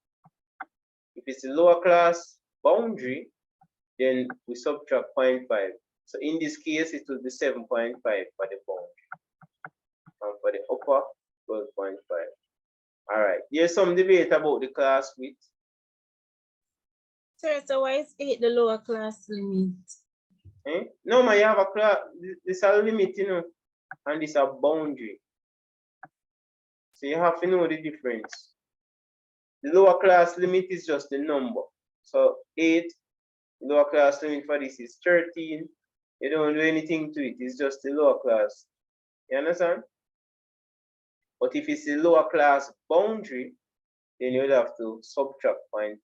If it's a lower class boundary, then we subtract 0.5. So in this case, it will be 7.5 for the boundary. And for the upper, 12.5. All right. There's some debate about the class width. Sir, so why is 8 the lower class limit? Eh? No, man, you have a class. This is a limit, you know, and this is a boundary. So you have to know the difference. The lower class limit is just the number. So 8, the lower class limit for this is 13. You don't do anything to it, it's just the lower class. You understand? But if it's the lower class boundary, then you would have to subtract 0.5.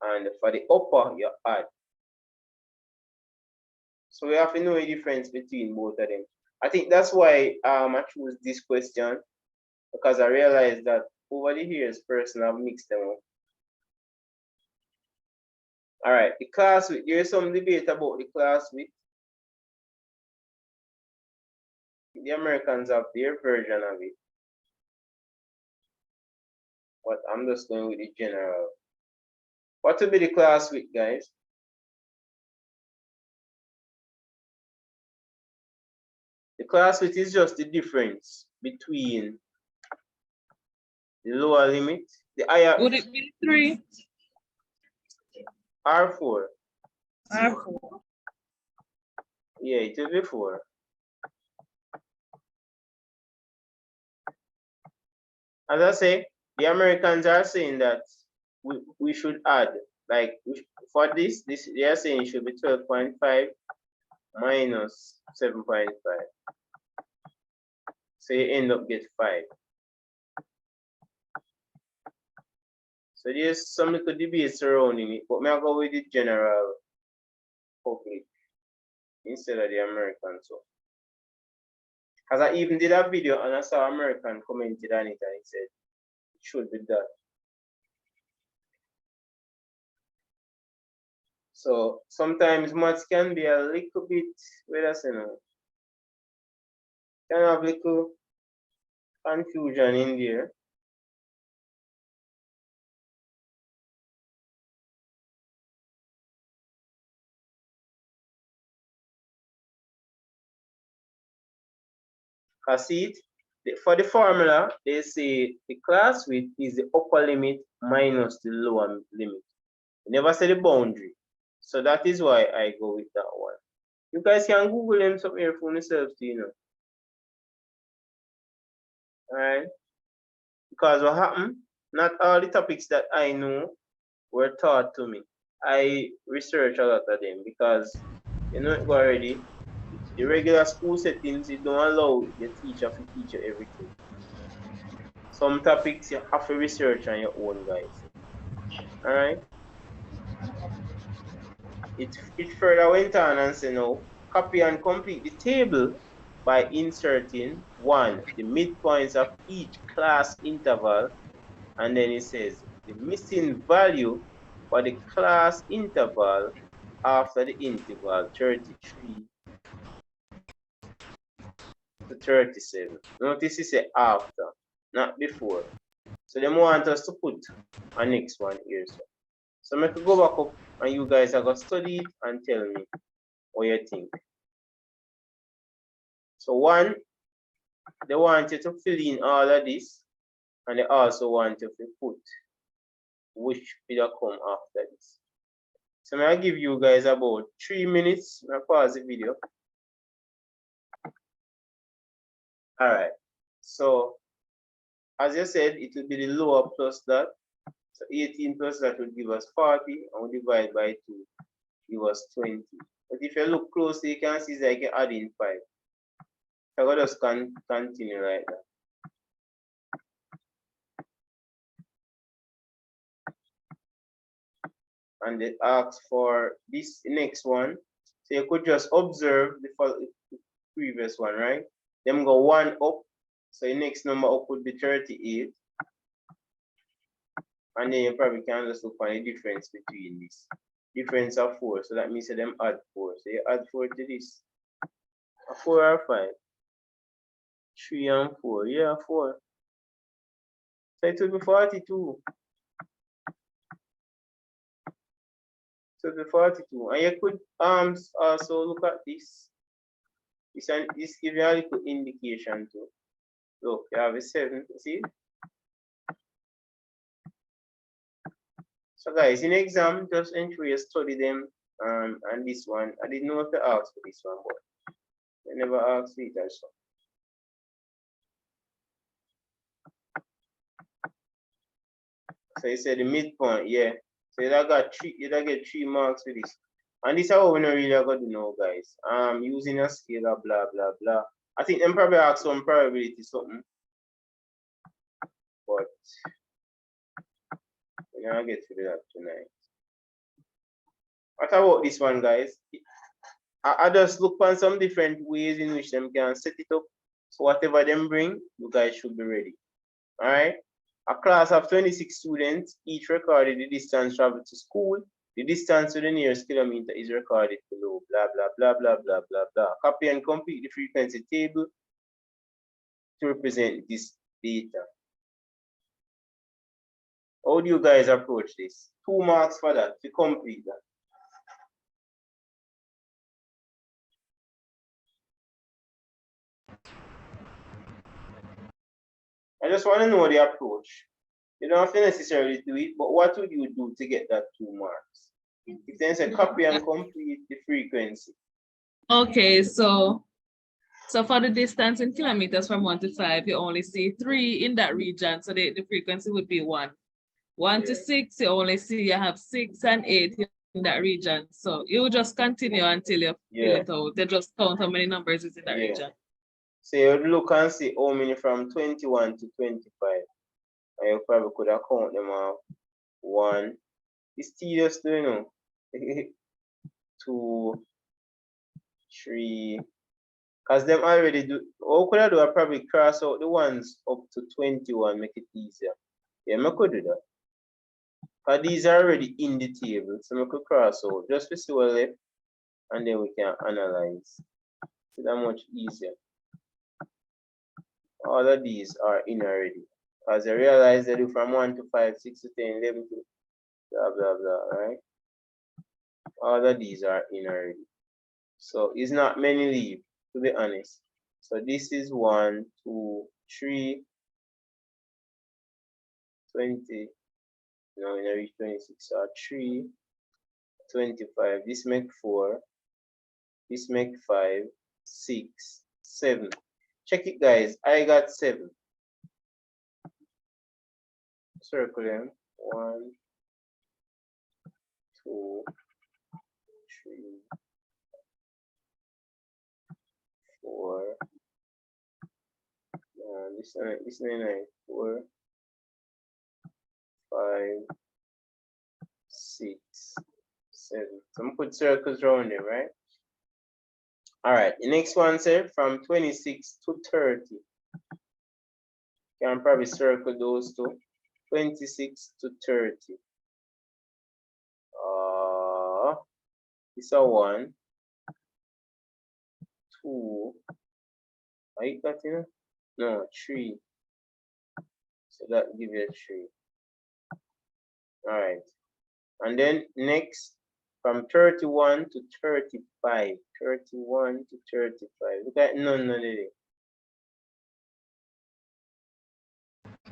And for the upper, you add. So we have to know the difference between both of them. I think that's why I choose this question, because I realized that over the years, person have mixed them up. All right, the class width. There is some debate about the class width. The Americans have their version of it, but I'm just going with the general. What will be the class width, guys? The class width is just the difference between the lower limit, the higher. Would it be 3? R4. R4. Yeah, it will be 4. As I say, the Americans are saying that we should add, like for this they are saying it should be 12.5 minus 7.5. So you end up get 5. So there's some little debates surrounding it, but may I go with the general public instead of the American. So, because I even did a video and I saw American commented on it and he said it should be that. So sometimes maths can be a little bit, wait a second, can have little confusion in there. See it? For the formula, they say the class width is the upper limit minus the lower limit. You never say the boundary. So that is why I go with that one. You guys can Google them some here for yourselves, you know. Alright. Because what happened, not all the topics that I know were taught to me. I research a lot of them because you know it already. The regular school settings, it don't allow the teacher to teach you everything. Some topics you have to research on your own, guys. Alright. It further went on and said no, copy and complete the table by inserting 1, the midpoints of each class interval, and then it says the missing value for the class interval after the interval 33 to 37. Notice it says after, not before. So they want us to put a next one here. So I can go back up and you guys are going to study it and tell me what you think. So 1, they want you to fill in all of this, and they also want you to put which will come after this. So I'll give you guys about 3 minutes. I'll pause the video. Alright. So as you said, it will be the lower plus that. So 18 plus that will give us 40, and we divide by 2, give us 20. But if you look closely, you can see that I can add in 5. So I just continue like that. And it asks for this next one. So you could just observe the previous one, right? Then go 1 up. So the next number up would be 38. And then you probably can just look for the difference between this. Difference of 4. So that means that them add 4. So you add 4 to this. A 4 or 5? 3 and 4. Yeah, 4. So it will be 42. So the 42, and you could also look at this. This gives you a little indication too. Look, you have a 7, see? So guys, in exam, just ensure you study them. And this one, I didn't know if they asked for this one, but they never asked it also. So you said the midpoint, yeah. So you get 3 marks for this. And this is how we don't really got to know, guys. Using a scalar, blah blah blah. I think them probably ask some probability something. But we're gonna get to that tonight. What about this one, guys? I just look on some different ways in which them can set it up. So whatever them bring, you guys should be ready. Alright? A class of 26 students, each recorded the distance traveled to school. The distance to the nearest kilometer is recorded below. Blah blah blah blah blah blah blah. Copy and complete the frequency table to represent this data. How do you guys approach this? 2 marks for that to complete that. I just want to know the approach. You don't have to necessarily do it, but what would you do to get that 2 marks? If there's a copy and complete the frequency. Okay, so for the distance in kilometers from 1 to 5, you only see 3 in that region. So the frequency would be 1. 1 to 6, you only see you have 6 and 8 in that region. So you just continue until you fill it out. They just count how many numbers is in that region. So you look and see how many from 21 to 25. And you probably could have count them off. 1. It's tedious, you know. 2, 3. Because them already do. What could I do? I probably cross out the ones up to 21, make it easier. Yeah, I could do that. Because these are already in the table. So I could cross out just to see what left. And then we can analyze. So that much easier. All of these are in already. As I realize they do from 1 to 5, 6 to 10, 11 to blah blah blah, right? All of these are in already. So it's not many leave, to be honest. So this is 1, 2, 3, 20. Now we reach 26. So 3, 25. This make 4. This make 5, 6, 7. Check it, guys. I got 7. Circle them. 1, 2, 3, 4. This 9, 4, 5, 6, 7. So I'm gonna put circles around them, right? All right. The next one said from 26 to 30. Can probably circle those two. 26 to 30. This a 1, 2. I got it? No, 3. So that give you a 3. All right. And then next from 31 to 35. 31 to 35. Look at none of it.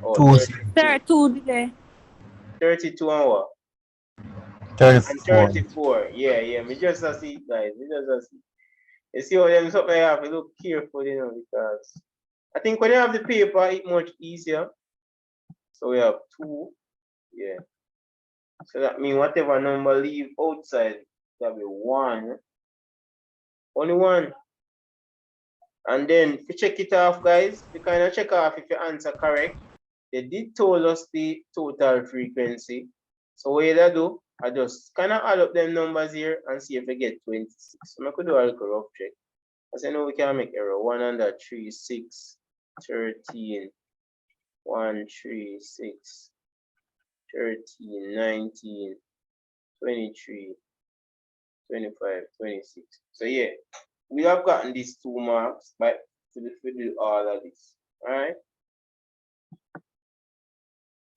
Oh, 32 there. 32 and what? 34. And 34. Yeah. Me just a see it, guys. Me just a see. You see how them something I have to look careful, you know, because I think when you have the paper, it's much easier. So we have 2. Yeah. So that means whatever number leave outside, that'll be 1. Only 1. And then to check it off, guys, we kind of check off if your answer correct. They did told us the total frequency. So what you do, I just kind of add up them numbers here and see if I get 26. So I could do a little rough check. As I know we can make error. 1 under 3, 6, 13, 1, 3, 6, 13, 19, 23, 25, 26. So yeah, we have gotten these 2 marks by to do all of this. Alright.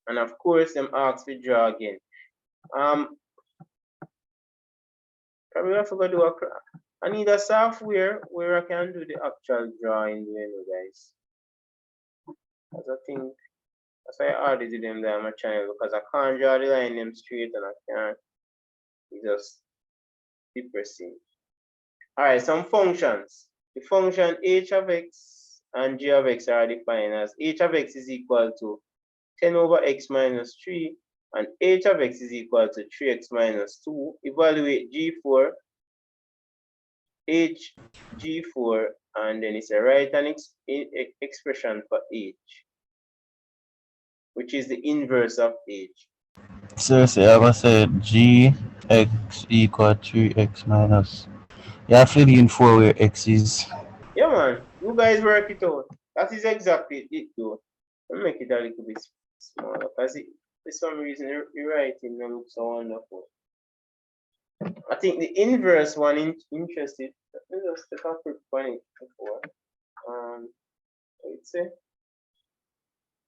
And of course, them ask to draw again. Probably I forgot to do I need a software where I can do the actual drawing, you know, guys. As I think that's why I added them there on my channel, because I can't draw the line them straight and I can't. It's just depressing. Alright, some functions. The function h of x and g of x are defined as h of x is equal to 10 over x minus 3 and h of x is equal to 3x minus 2. Evaluate g4, h, g4, and then it's a write an expression for h, which is the inverse of h. So I was say g x equal 3x minus. You have to in 4 where x is. Yeah, man, you guys work it out. That is exactly it, though. Let me make it a little bit smaller, because for some reason your writing don't look so wonderful. I think the inverse one interested. Let me just take a quick one before. Let's say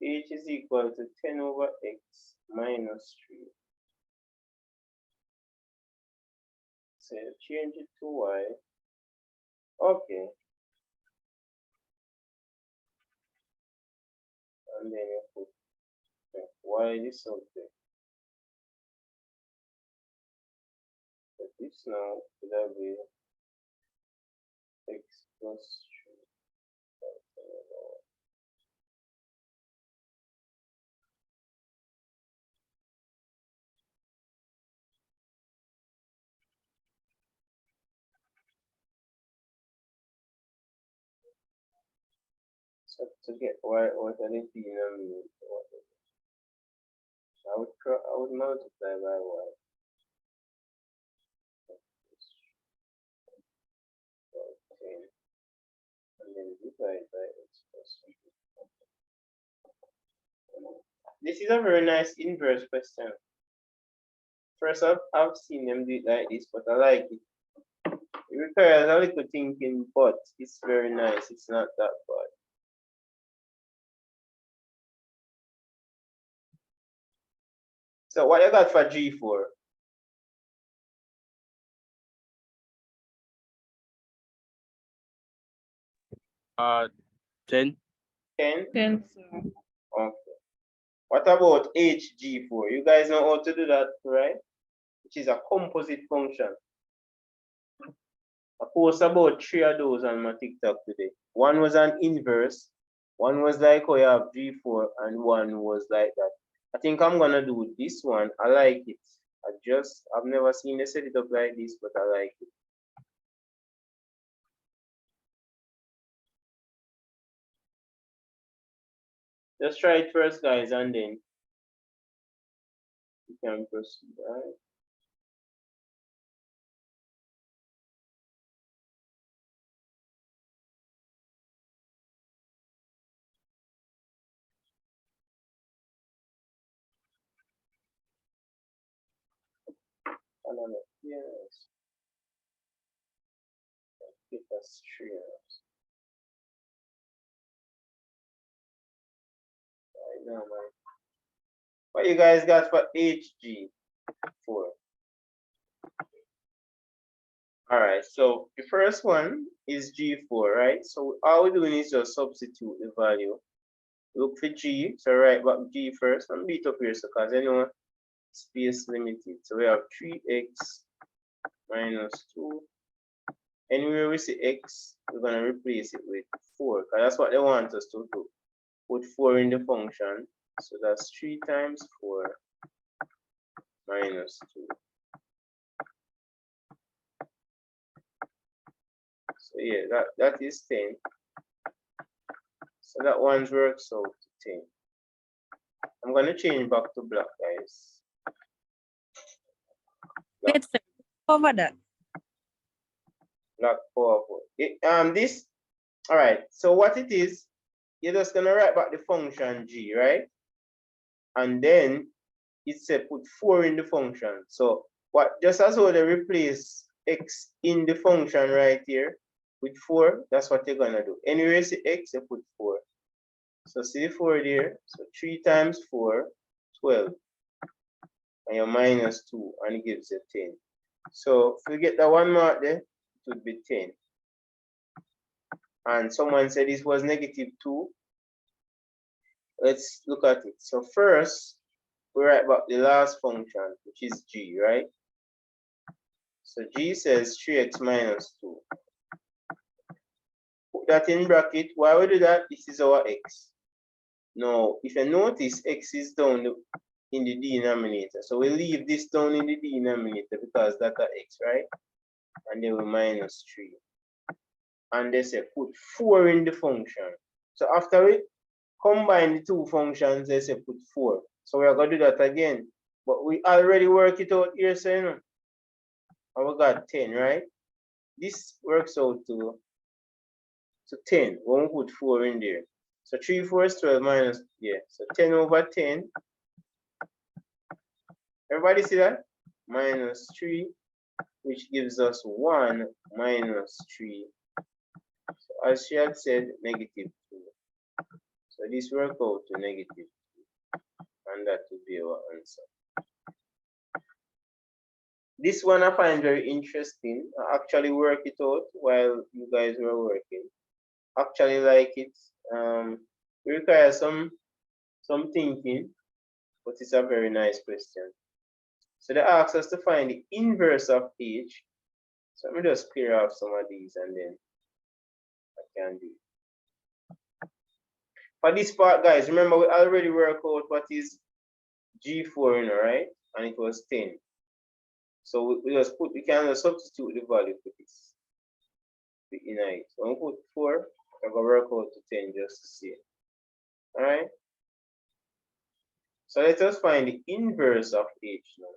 h is equal to 10 over x minus 3. So change it to y. Okay. And then you put y this subject. But this now will be x plus 3. So to get y out of the denominator, I would multiply by y. And then divide by x plus 3. This is a very nice inverse question. First up, I've seen them do it like this, but I like it. It requires a little thinking, but it's very nice. It's not that bad. So what you got for G4? Uh, 10. 10? 10, sir. Okay. What about hg4? You guys know how to do that, right? Which is a composite function. I posted about 3 of those on my TikTok today. One was an inverse, one was like how you have G4, and one was like that. I think I'm gonna do this one. I like it. I've never seen they set it up like this, but I like it. Just try it first, guys, and then you can proceed, right? I don't know. Yes. Give us 3 hours. Right now, man. What you guys got for HG4? All right, so the first one is G4, right? So all we're doing is just substitute the value. Look for G, so write back G first and beat up here, so because I know space limited. So we have 3x minus 2. Anywhere we see x, we're going to replace it with 4, because that's what they want us to do. Put 4 in the function. So that's 3 times 4 minus 2. So yeah, that is 10. So that one works out to 10. I'm going to change back to black, guys. Wait, sir. Over that. Black powerful. This, all right. So what it is, you're just going to write back the function g, right? And then it said put 4 in the function. So what, just as though they replace x in the function right here with 4, that's what you're going to do. Anyway, see x, you put 4. So see the 4 there. So 3 times 4, 12. And you're minus 2, and it gives you 10. So if you get that 1 mark there, it would be 10. And someone said this was negative 2. Let's look at it. So first, we write back the last function, which is g, right? So g says 3x minus 2. Put that in bracket. Why we do that? This is our x. Now, if you notice, x is down in the denominator. So we leave this down in the denominator because that's x, right? And then we minus 3. And they say put 4 in the function. So after we combine the two functions, they say put 4. So we are going to do that again. But we already work it out here, so you know. And we got 10, right? This works out to 10 when we put 4 in there. So 3 4 is 12 minus, yeah. So 10 over 10. Everybody see that? Minus 3, which gives us 1 minus 3. So as she had said, negative 2. So this works out to negative 2. And that would be our answer. This one I find very interesting. I actually work it out while you guys were working. Actually like it. It requires some thinking, but it's a very nice question. So they ask us to find the inverse of h. So let me just clear off some of these and then I can do it. For this part, guys, remember we already worked out what is G4, you know, right? And it was 10. So we can just substitute the value for this. In it. So we put 4, I'm gonna work out to 10 just to see it. Alright. So let us find the inverse of h now.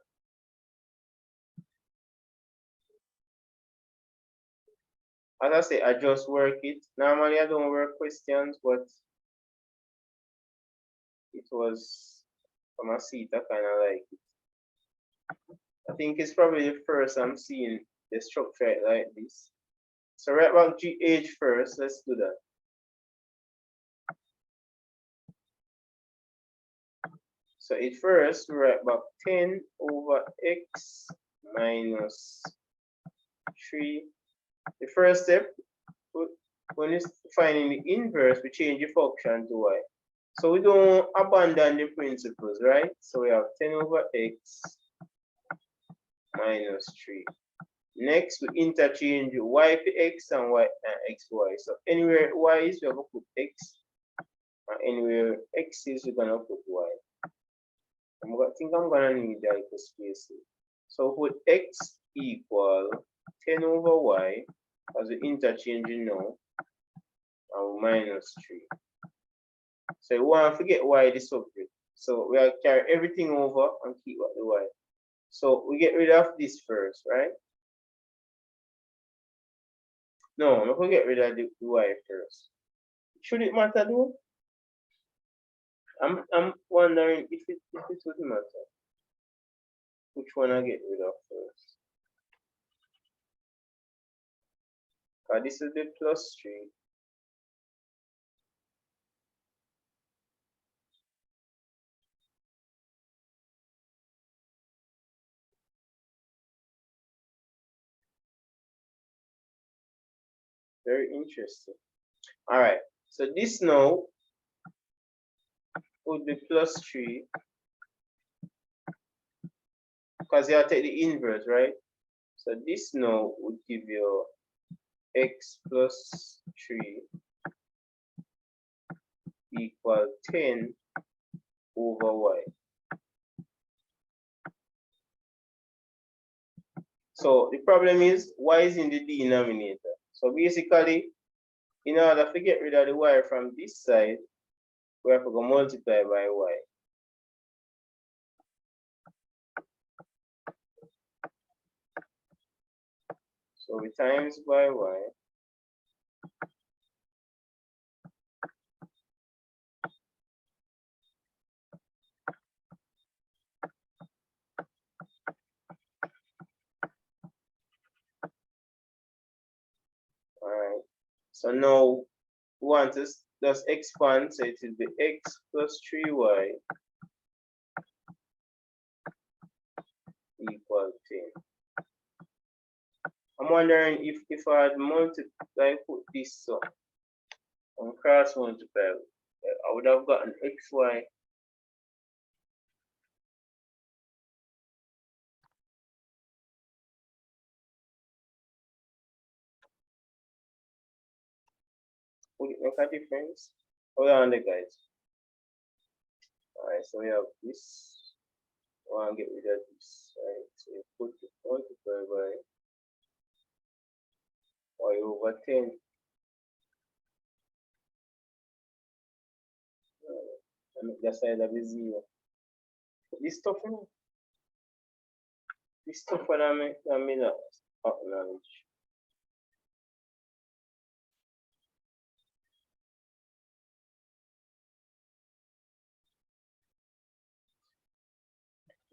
As I say, I just work it. Normally I don't work questions, but it was from a seat I kind of like it. I think it's probably the first I'm seeing the structure like this. So write back GH first. Let's do that. So at first we write back 10 over x minus 3. The first step, put when it's finding the inverse, we change the function to y. So we don't abandon the principles, right? So we have 10 over x minus 3. Next, we interchange y for x and y and x for y. So anywhere y is, we're going to put x. And anywhere x is, we're going to put y. I think I'm going to need that space. So put x equal 10 over y, as we interchanging now, and minus 3. So we want to forget y the subject. So we'll carry everything over and keep at the y. So we get rid of this first, right? No, I'm going to get rid of the y first. Should it matter though? I'm wondering if it would matter. Which one I get rid of first? This is the plus 3. Very interesting. All right. So this now would be plus 3. Because you have to take the inverse, right? So this now would give you x plus 3 equal 10 over y. So the problem is y is in the denominator. So basically, in order to get rid of the y from this side, we have to go multiply by y. So we times by y. All right. So now we want to just expand, so it will be x plus 3y equal 10. I'm wondering if I had multiply, put this so and cross multiply, I would have gotten xy. Would it make a difference? Hold on there, guys. Alright, so we have this. I want to get rid of this. Right, so you put the multiply by y over 10. And make the side of the 0. This stuff, you know? This stuff that I make that acknowledge.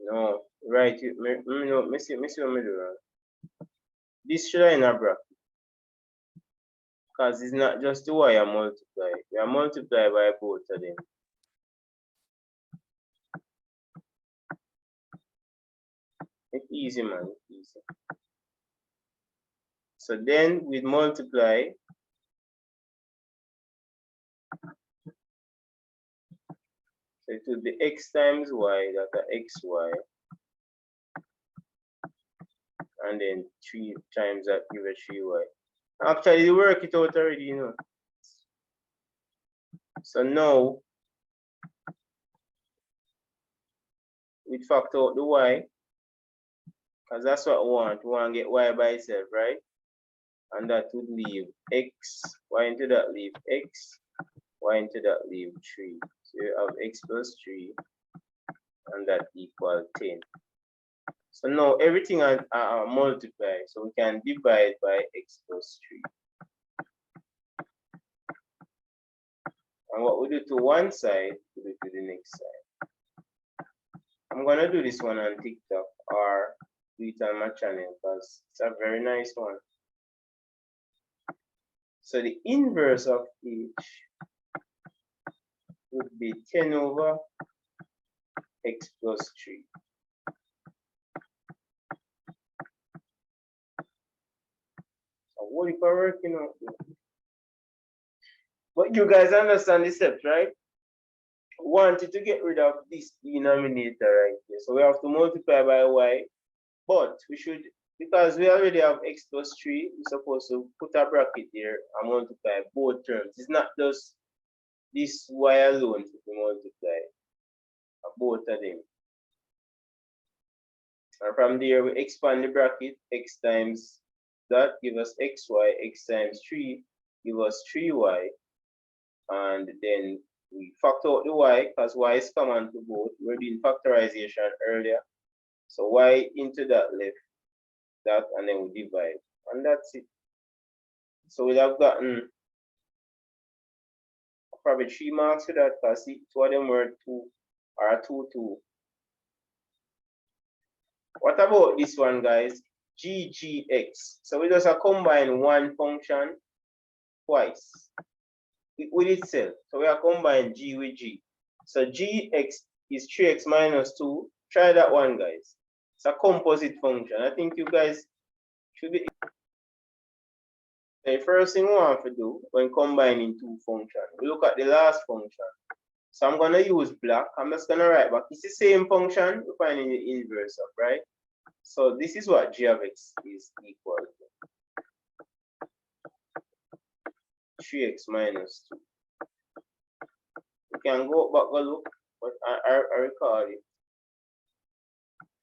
No, right. Me see what me do wrong. This should have in a bracket. Because it's not just the y I multiply. We are multiply by both of them. It's easy, man. It's easy. So then we multiply. So it will be x times y, that's xy. And then 3 times that give us 3y. Actually, you work it out already, you know. So now, we factor out the y, because that's what we want. We want to get y by itself, right? And that would leave x, y into that leave x, y into that leave 3. So you have x plus 3, and that equals 10. So now everything are multiplied, so we can divide by x plus 3. And what we do to one side, we do to the next side. I'm gonna do this one on TikTok or do it on my channel because it's a very nice one. So the inverse of each would be 10 over x plus 3. So what if we're working out? But you guys understand the steps, right? Wanted to get rid of this denominator right here. So we have to multiply by y, but we should, because we already have x plus 3, we're supposed to put a bracket here and multiply both terms. It's not just this y alone to be multiplied, both of them. And from there, we expand the bracket, x times that give us xy, x times 3 give us 3y, and then we factor out the y because y is common to both. We're doing factorization earlier. So y into that left, that, and then we divide, and that's it. So we'd have gotten probably 3 marks for that because two of them were 2 or 2, 2. What about this one, guys? Gx. So we just combine one function twice with itself. So we are combining g with g. So gx is 3x minus 2. Try that one, guys. It's a composite function. I think you guys should be. The first thing we want to do when combining two functions, we look at the last function. So I'm going to use black. I'm just going to write back. It's the same function. We're finding the inverse of, right? So this is what g of x is equal to 3x minus 2. You can go back and look, but I recall it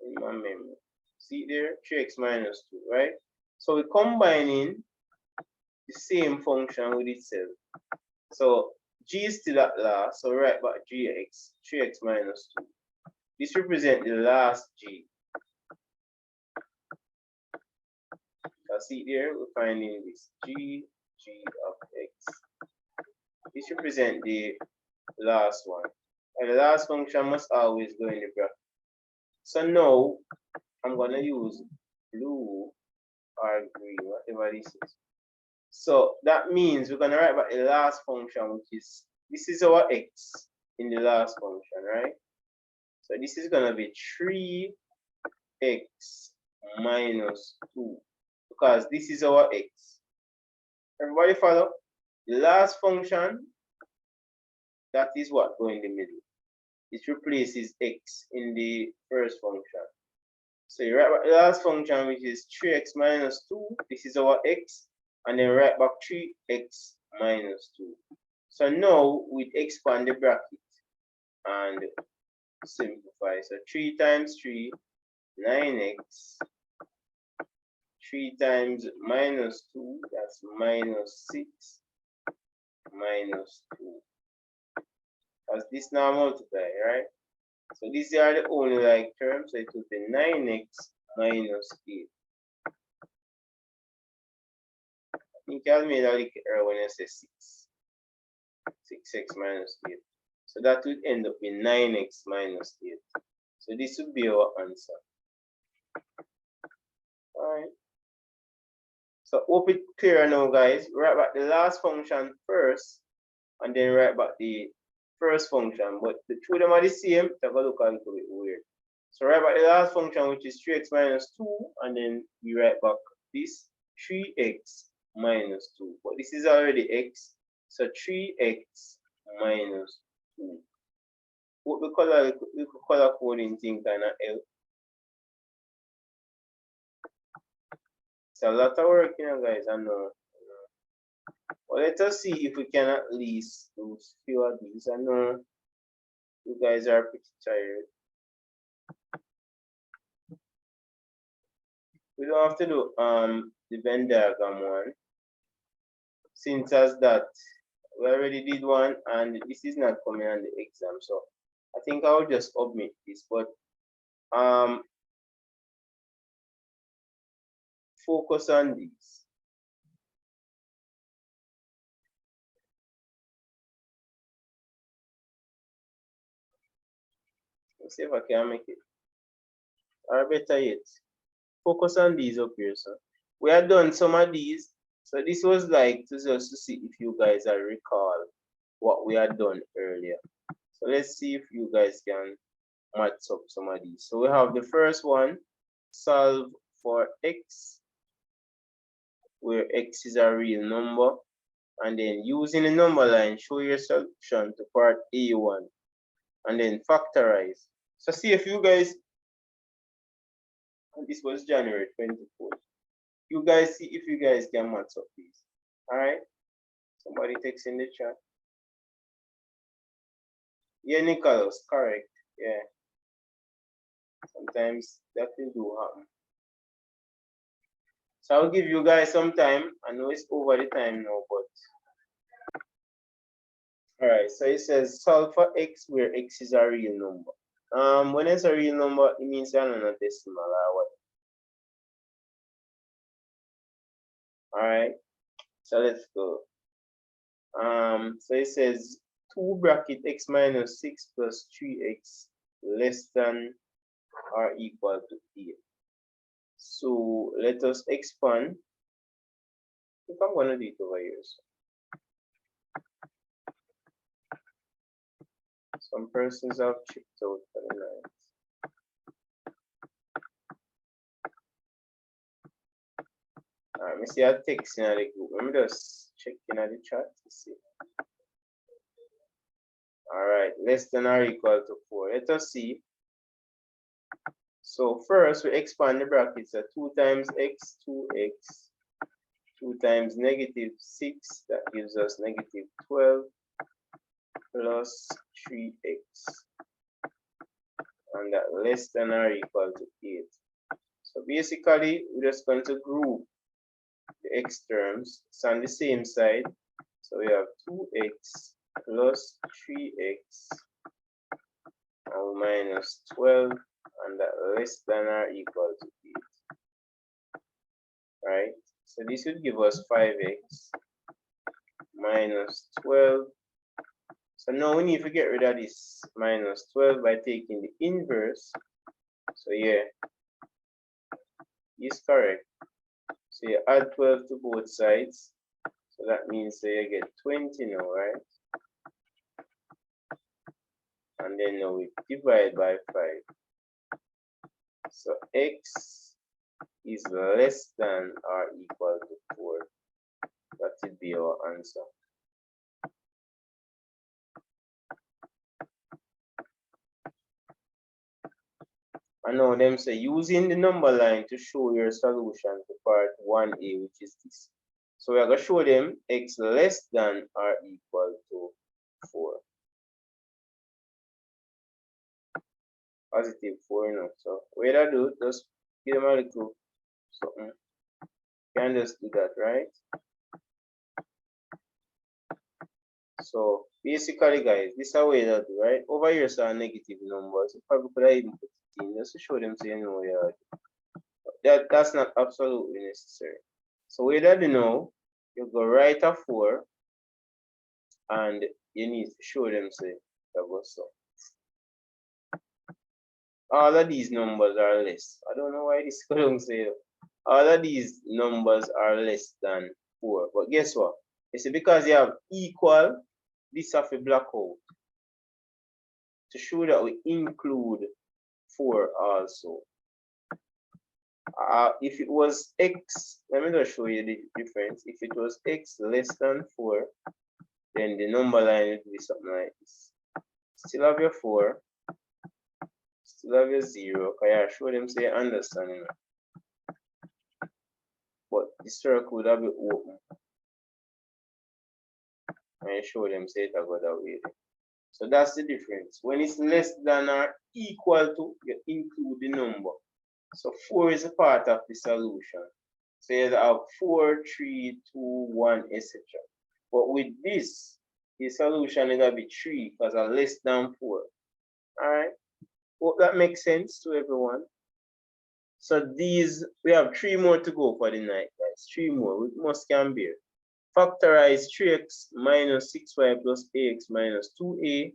in my memory. See there, 3x minus 2, right? So we're combining the same function with itself. So g is still at last, so write back gx, 3x minus 2. This represents the last g. See there, we're finding this g of x. This represents the last one. And the last function must always go in the bracket. So now I'm gonna use blue or green, whatever this is. So that means we're gonna write back the last function, which is this is our x in the last function, right? So this is gonna be 3x minus 2. Because this is our x. Everybody follow? The last function, that is what go in the middle. It replaces x in the first function. So you write back the last function, which is 3x minus 2. This is our x. And then write back 3x minus 2. So now we expand the bracket and simplify. So 3 times 3, 9x. 3 times minus 2, that's minus 6 minus 2. As this now multiply, right? So these are the only like terms, so it will be 9x minus 8. I think I made a little error when I say 6. 6x minus 8. So that would end up in 9x minus 8. So this would be our answer. Alright. So hope it's clear now, guys. Write back the last function first, and then write back the first function. But the two of them are the same. Take a look a little bit weird. So write back the last function, which is 3x minus 2, and then we write back this 3x minus 2. But this is already x, so 3x minus 2. What the color coding thing kind of help. It's a lot of work, you know, guys. I know. Well, let us see if we can at least do few of these. I know you guys are pretty tired. We don't have to do the Venn diagram one. Since as that we already did one and this is not coming on the exam, so I think I'll just omit this, but focus on these. Let's see if I can make it. Or better yet, focus on these up here. So we have done some of these. So this was like just to see if you guys are recall what we had done earlier. So let's see if you guys can match up some of these. So we have the first one, solve for x, where x is a real number, and then using the number line, show your solution to part A1, and then factorize. So see if you guys, and this was January 24th. You guys see if you guys can match up these. All right. Somebody text in the chat. Yeah, Nicholas, correct. Yeah. Sometimes that will do happen. So I'll give you guys some time. I know it's over the time now, but all right. So it says solve for x where x is a real number. When it's a real number, it means you're not a decimal or what. All right. So let's go. So it says 2 bracket x minus 6 plus 3x less than or equal to 8. So let us expand. If I'm gonna do it over here. Some persons have checked out for the night. Let me see a text in the group. Let me just check in the chat to see. All right, less than or equal to 4. Let us see. So first we expand the brackets at 2 times x, 2x, 2 times negative 6, that gives us negative 12 plus 3x, and that less than or equal to 8. So basically we're just going to group the x terms. It's on the same side. So we have 2x plus 3x and minus 12, and that less than or equal to 8. Right? So this would give us 5x minus 12. So now we need to get rid of this minus 12 by taking the inverse. So yeah, is correct. So you add 12 to both sides. So that means that you get 20 now, right? And then now we divide by 5. So x is less than or equal to 4. That would be our answer. And now them say using the number line to show your solution to part 1a, which is this. So we are going to show them x less than or equal to 4. Positive 4, you know. So what I do, just give them a little something. You can just do that, right? So basically, guys, this is a way that do, right? Over here, so are negative numbers. You probably could have even put it in just to show them so you know that's not absolutely necessary. So where that you know, you go write a 4 and you need to show them say that goes so. All of these numbers are less. I don't know why this couldn't say all of these numbers are less than 4. But guess what? It's because you have equal, this have a black out to show that we include 4 also. If it was x, let me just show you the difference. If it was x less than 4, then the number line would be something like this. Still have your 4, still have your 0. Can you show them say understanding? But the circle would have it open. And show them say it go that way. So that's the difference. When it's less than or equal to, you include the number. So 4 is a part of the solution. So you have 4, 3, 2, 1, etc. But with this, the solution is going to be 3 because it's less than 4. Alright. Hope that makes sense to everyone. So these, we have 3 more to go for the night, guys. 3 more. We must can bear. Factorize 3x minus 6y plus ax minus 2a,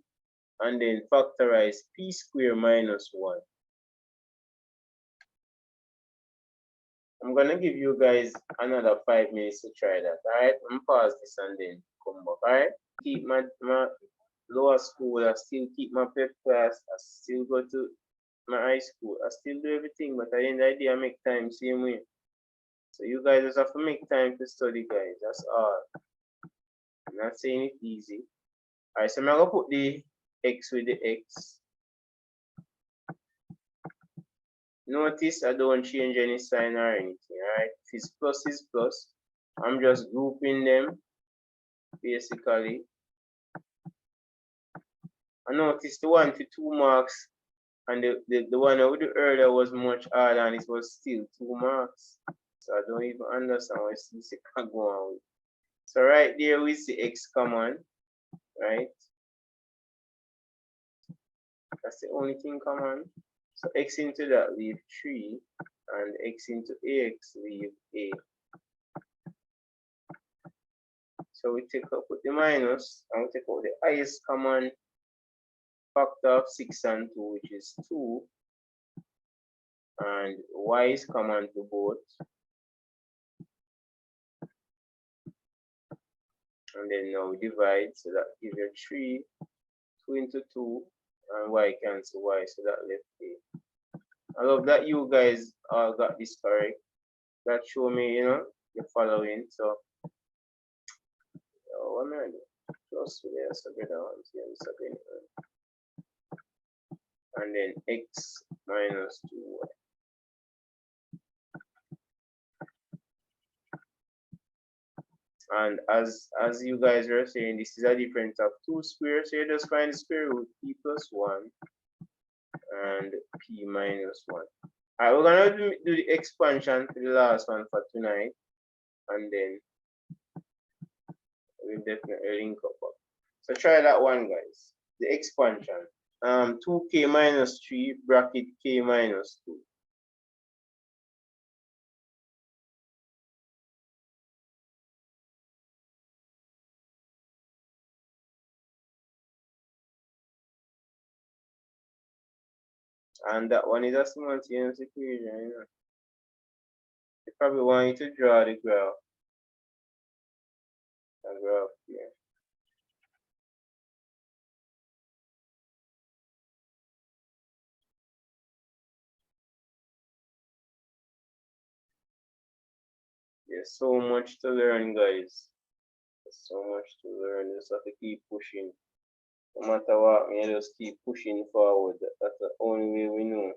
and then factorize p squared minus 1. I'm gonna give you guys another 5 minutes to try that. Alright, I'm gonna pause this and then come back. Alright, keep my lower school, I still keep my prep class, I still go to my high school, I still do everything, but at the end of the day I make time same way. So you guys just have to make time to study, guys. That's all. I'm not saying it easy. All right, so I'm gonna put the x with the x. Notice I don't change any sign or anything. All right, if it's plus is plus. I'm just grouping them basically. I noticed the one for 2 marks and the one I would do earlier was much harder and it was still 2 marks. So I don't even understand why this can go on with. So right there we see x common, right? That's the only thing common. So x into that leave 3 and x into ax leave a. So we take up with the minus and we take out the highest common factor of 6 and 2, which is 2. And y is common to both. And then now we divide, so that gives you 3, 2 into 2, and y cancel y, so that left a. I love that you guys all got this correct. That show me, you know, you're following. So, what am I doing? Plus there, so better ones here, so and then x minus 2y. And as you guys were saying, this is a difference of 2 squares. So you just find the square root p plus 1 and p minus 1. Alright, we're gonna do the expansion for the last one for tonight, and then we'll definitely link up. So try that one, guys. The expansion. 2k minus 3 bracket k minus 2. And that one is a simultaneous equation, you know. They probably want you to draw the graph. The graph here. There's so much to learn, guys. There's so much to learn. You just have to keep pushing. No matter what, you just keep pushing forward. That's the only way we know.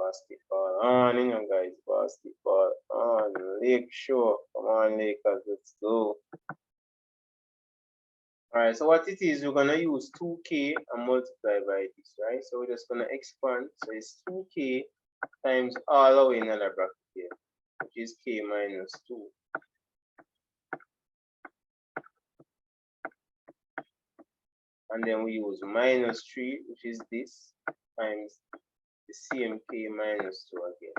Basketball on, you know, guys. Basketball on. Lake Shore. Come on, Lakers. Let's go. Alright, so what it is, we're gonna use 2k and multiply by this, right? So we're just gonna expand. So it's 2k times all the way in another bracket here, which is k minus 2. And then we use minus 3, which is this, times the same k minus 2 again.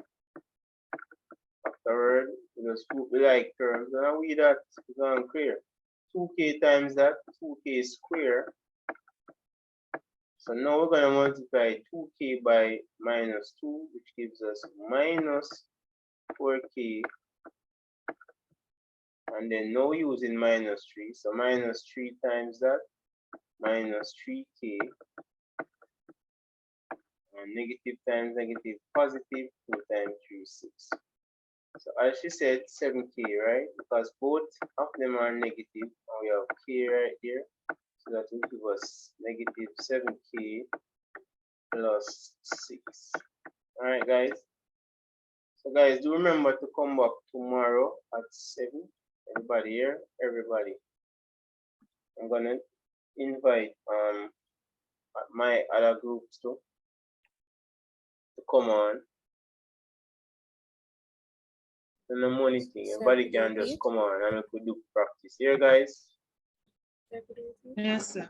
Afterward, we just put the like terms, and we that is unclear. 2k times that, 2k squared. So now we're going to multiply 2k by minus 2, which gives us minus 4k. And then now using minus 3, so minus 3 times that, minus 3k. And negative times negative, positive, 2 times 3, 6. So as she said, 7k, right? Because both of them are negative, and we have k right here. So that will give us negative 7k plus 6. Alright, guys. So, guys, do remember to come back tomorrow at 7. Everybody here? Everybody. I'm going to invite my other groups to come on. And the money thing, everybody can just come on and we could do practice here, guys. Yes, sir.